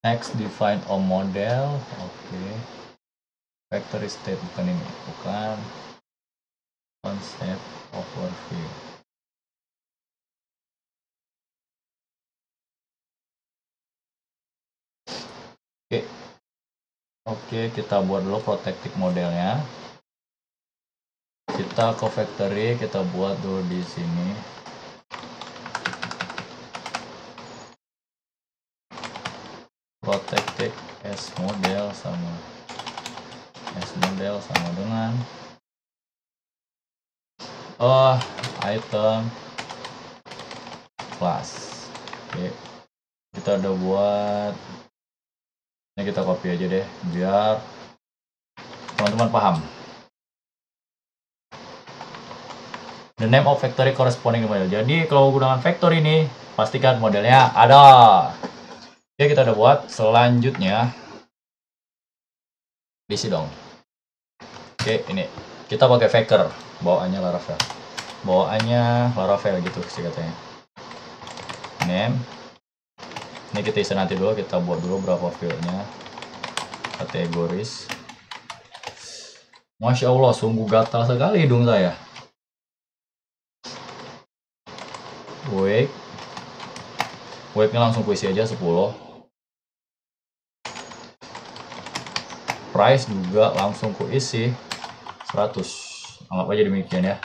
Next, define a model. Oke. Factory state bukan ini, bukan. Concept overview. Oke, kita buat dulu protective modelnya. Kita ke factory, kita buat dulu di sini. Protected as model sama dengan item class. Oke, kita udah buat. Ini kita copy aja deh biar teman-teman paham. The name of factory corresponding to model. Jadi kalau menggunakan factory ini pastikan modelnya ada. Oke, kita udah buat. Selanjutnya diisi dong. Oke, ini kita pakai Faker, bawaannya Laravel gitu sih katanya. Name. Ini kita isi nanti dulu, kita buat dulu berapa fieldnya. Kategoris. Masya Allah, sungguh gatal sekali hidung saya. Weight-nya langsung ku isi aja 10. Price juga langsung ku isi 100. Anggap aja demikian ya.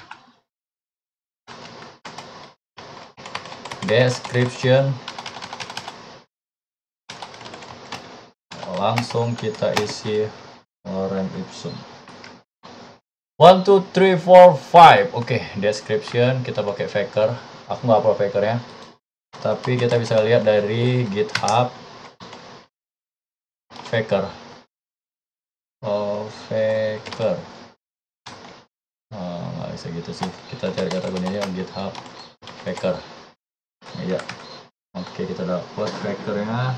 Description langsung kita isi lorem ipsum 1 2 3 4 5. Oke, description kita pakai Faker. Aku nggak upload Faker ya, tapi kita bisa lihat dari GitHub Faker. Faker nggak bisa gitu sih, kita cari kata kuncinya GitHub Faker ya. Oke, kita dapat Fakernya.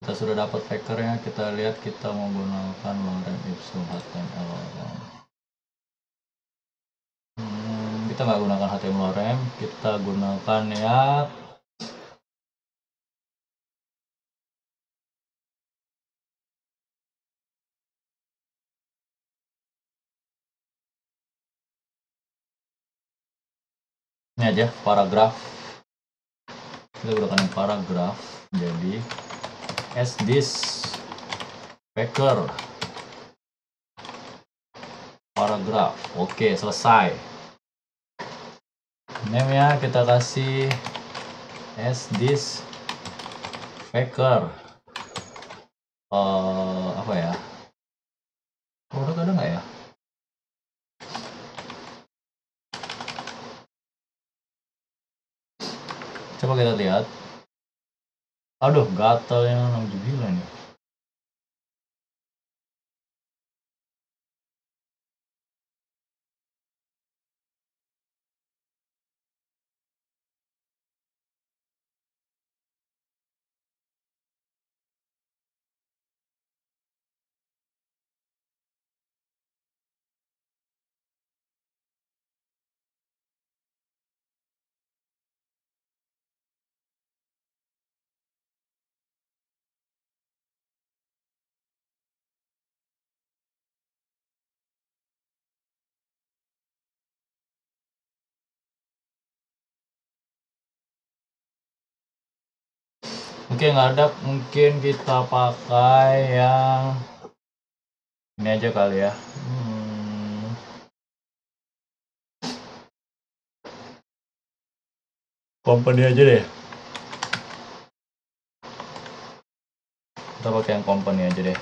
Kita sudah dapat Fakernya. Kita lihat kita menggunakan lorem ipsum HTML lorem. Kita nggak gunakan HTML lorem, kita gunakan ya ini aja, paragraf. Kita gunakan paragraf. Jadi as this Faker paragraf. Oke, selesai. Name nya kita kasih as this Faker apa ya, produk ada nggak ya? Coba kita lihat. Aduh, gatalnya alhamdulillah nih. Oke, nggak ada, mungkin kita pakai yang ini aja kali ya. Company aja deh. Kita pakai yang company aja deh.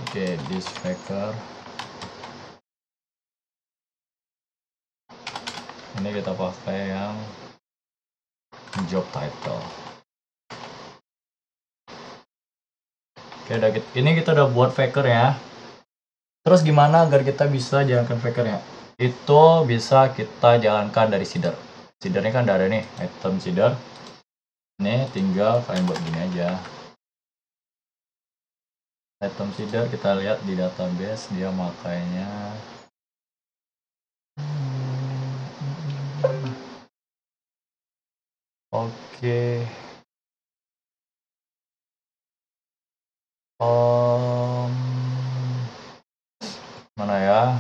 Oke, this Faker. Ini kita pakai yang job title. Oke, ini kita udah buat Faker ya. Terus gimana agar kita bisa jalankan Fakernya? Itu bisa kita jalankan dari seeder. Seedernya kan udah ada nih, item seeder. Ini tinggal kalian buat gini aja. Item seeder kita lihat di database dia makainya oke. Mana ya?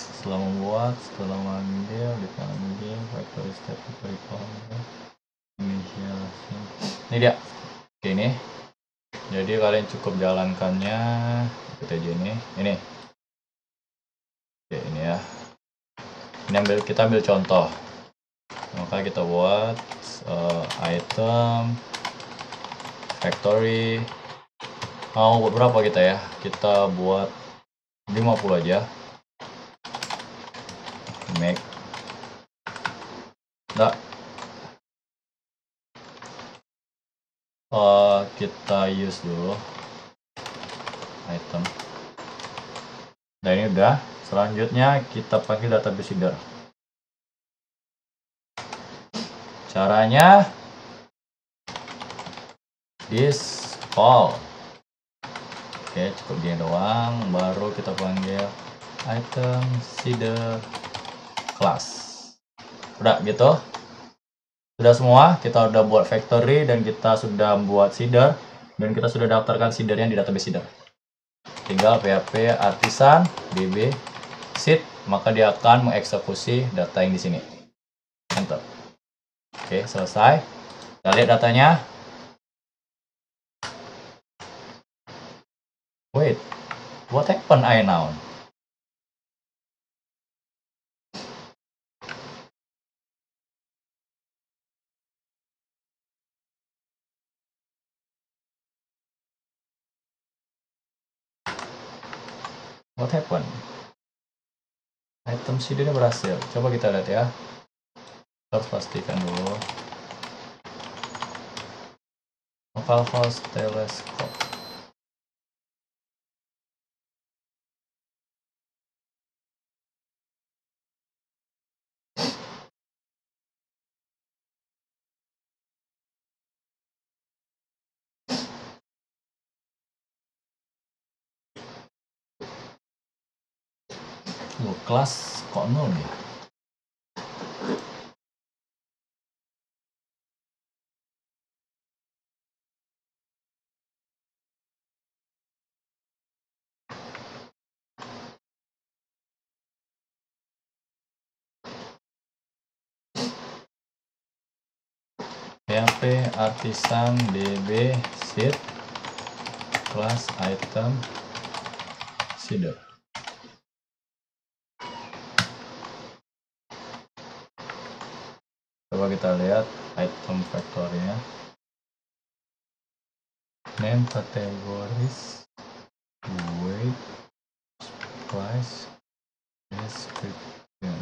Setelah membuat, setelah mengambil, dipanggil factory step inisiasi. Ini dia. Oke, ini. Jadi kalian cukup jalankannya. Kita aja ini. Oke, ini ya. Ini kita ambil contoh. Maka kita buat item factory. Mau buat berapa kita ya? Kita buat 50 aja. Make. Nah, kita use dulu item. Nah, ini udah. Selanjutnya kita panggil database seeder. Caranya this call. Oke, cukup dia doang. Baru kita panggil item seeder class. Udah gitu. Sudah semua. Kita udah buat factory dan kita sudah buat seeder dan kita sudah daftarkan seedernya di database seeder. tinggal php artisan db seed, maka dia akan mengeksekusi data yang di sini. Enter. Oke, selesai. Kita lihat datanya. Wait, what happened now? What happened? Item seed ini berhasil. Coba kita lihat ya. Harus pastikan dulu. Localhost telescope. Kelas kok 0 ya? PHP artisan db seed class item seeder. Coba kita lihat item factornya. Name, categories, weight, price, description.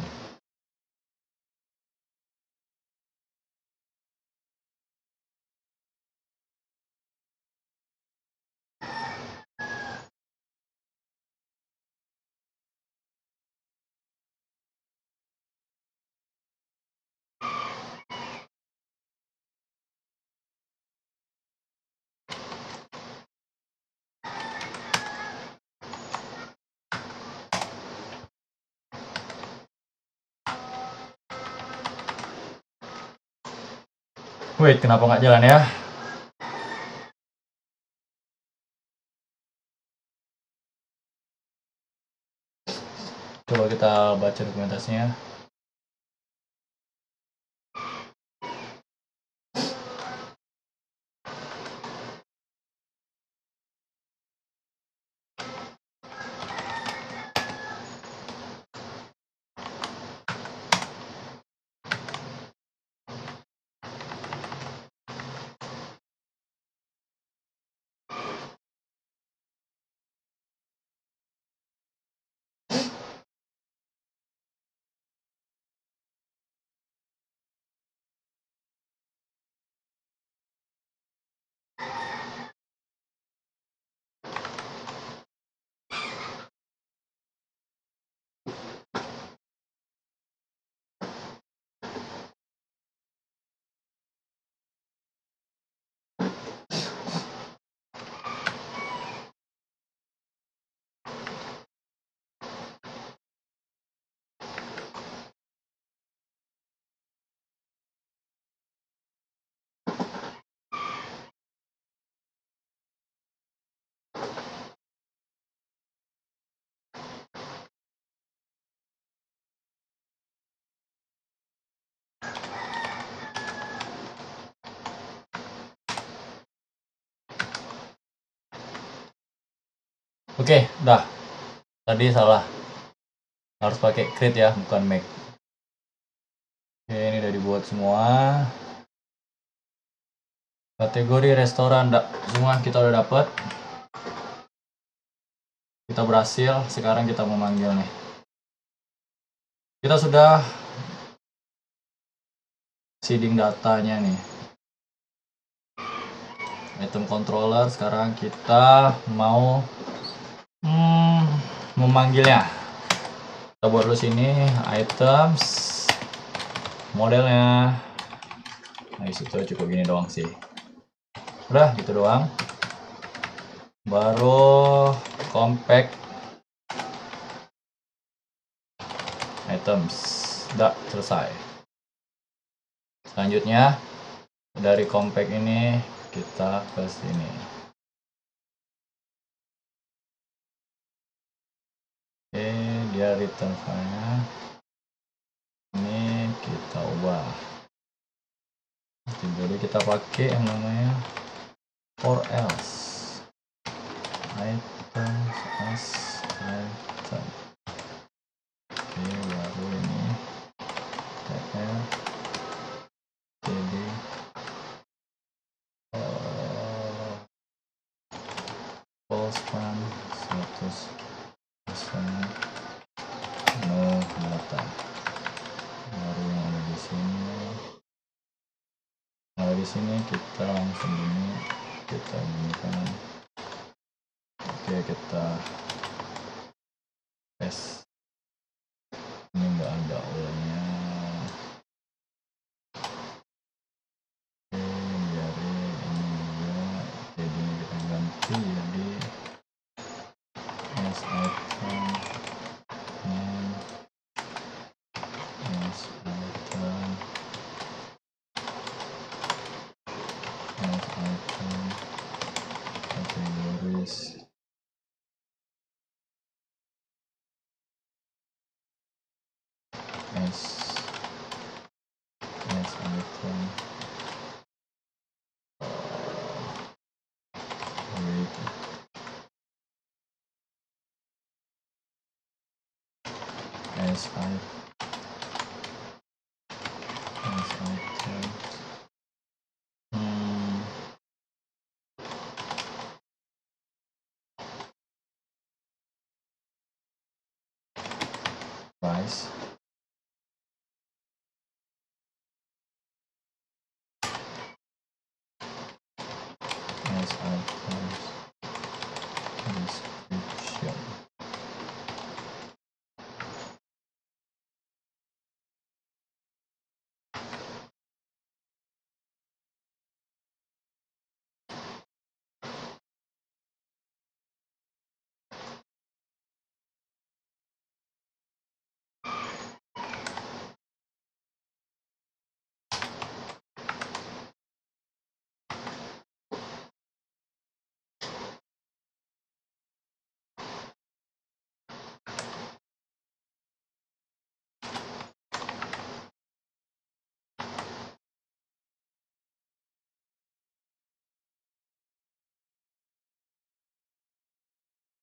Wait, kenapa nggak jalan ya? Coba kita baca dokumentasinya. Oke, udah. Tadi salah. Harus pakai create ya, bukan make. Oke, ini udah dibuat semua. Kategori restoran, semua kita udah dapet. Kita berhasil. Sekarang kita memanggil nih. Kita sudah seeding datanya nih. Item controller. Sekarang kita mau memanggilnya. Kita buat dulu sini items modelnya. Nah, disitu cukup gini doang sih. Udah gitu doang. Baru compact items. Udah selesai. Selanjutnya dari compact ini kita ke sini. Oke, dia return file-nya. Ini kita ubah. Jadi kita pakai yang namanya for else items as item. Oke, baru ini tr jadi postman status misalnya no data. Baru yang ada di sini. Nah, di sini kita langsung ini kita gunakan. Oke, kita tes. Ini enggak ada ulangnya. Oke, biarin ini juga. Jadi kita ganti jadi as item and as item kategoris as item with as item price as items description.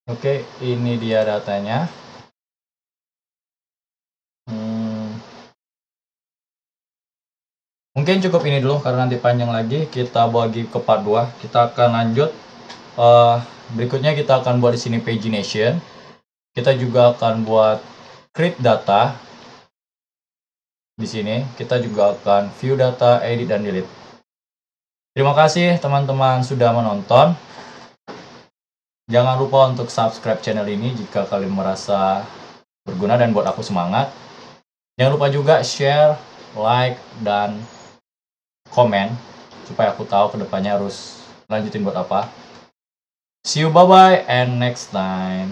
Oke, ini dia datanya. Mungkin cukup ini dulu karena nanti panjang lagi. Kita bagi ke part 2. Kita akan lanjut. Berikutnya kita akan buat di sini pagination. Kita juga akan buat create data. Di sini kita juga akan view data, edit dan delete. Terima kasih teman-teman sudah menonton. Jangan lupa untuk subscribe channel ini jika kalian merasa berguna dan buat aku semangat. Jangan lupa juga share, like, dan komen supaya aku tahu kedepannya harus lanjutin buat apa. See you, bye-bye, and next time.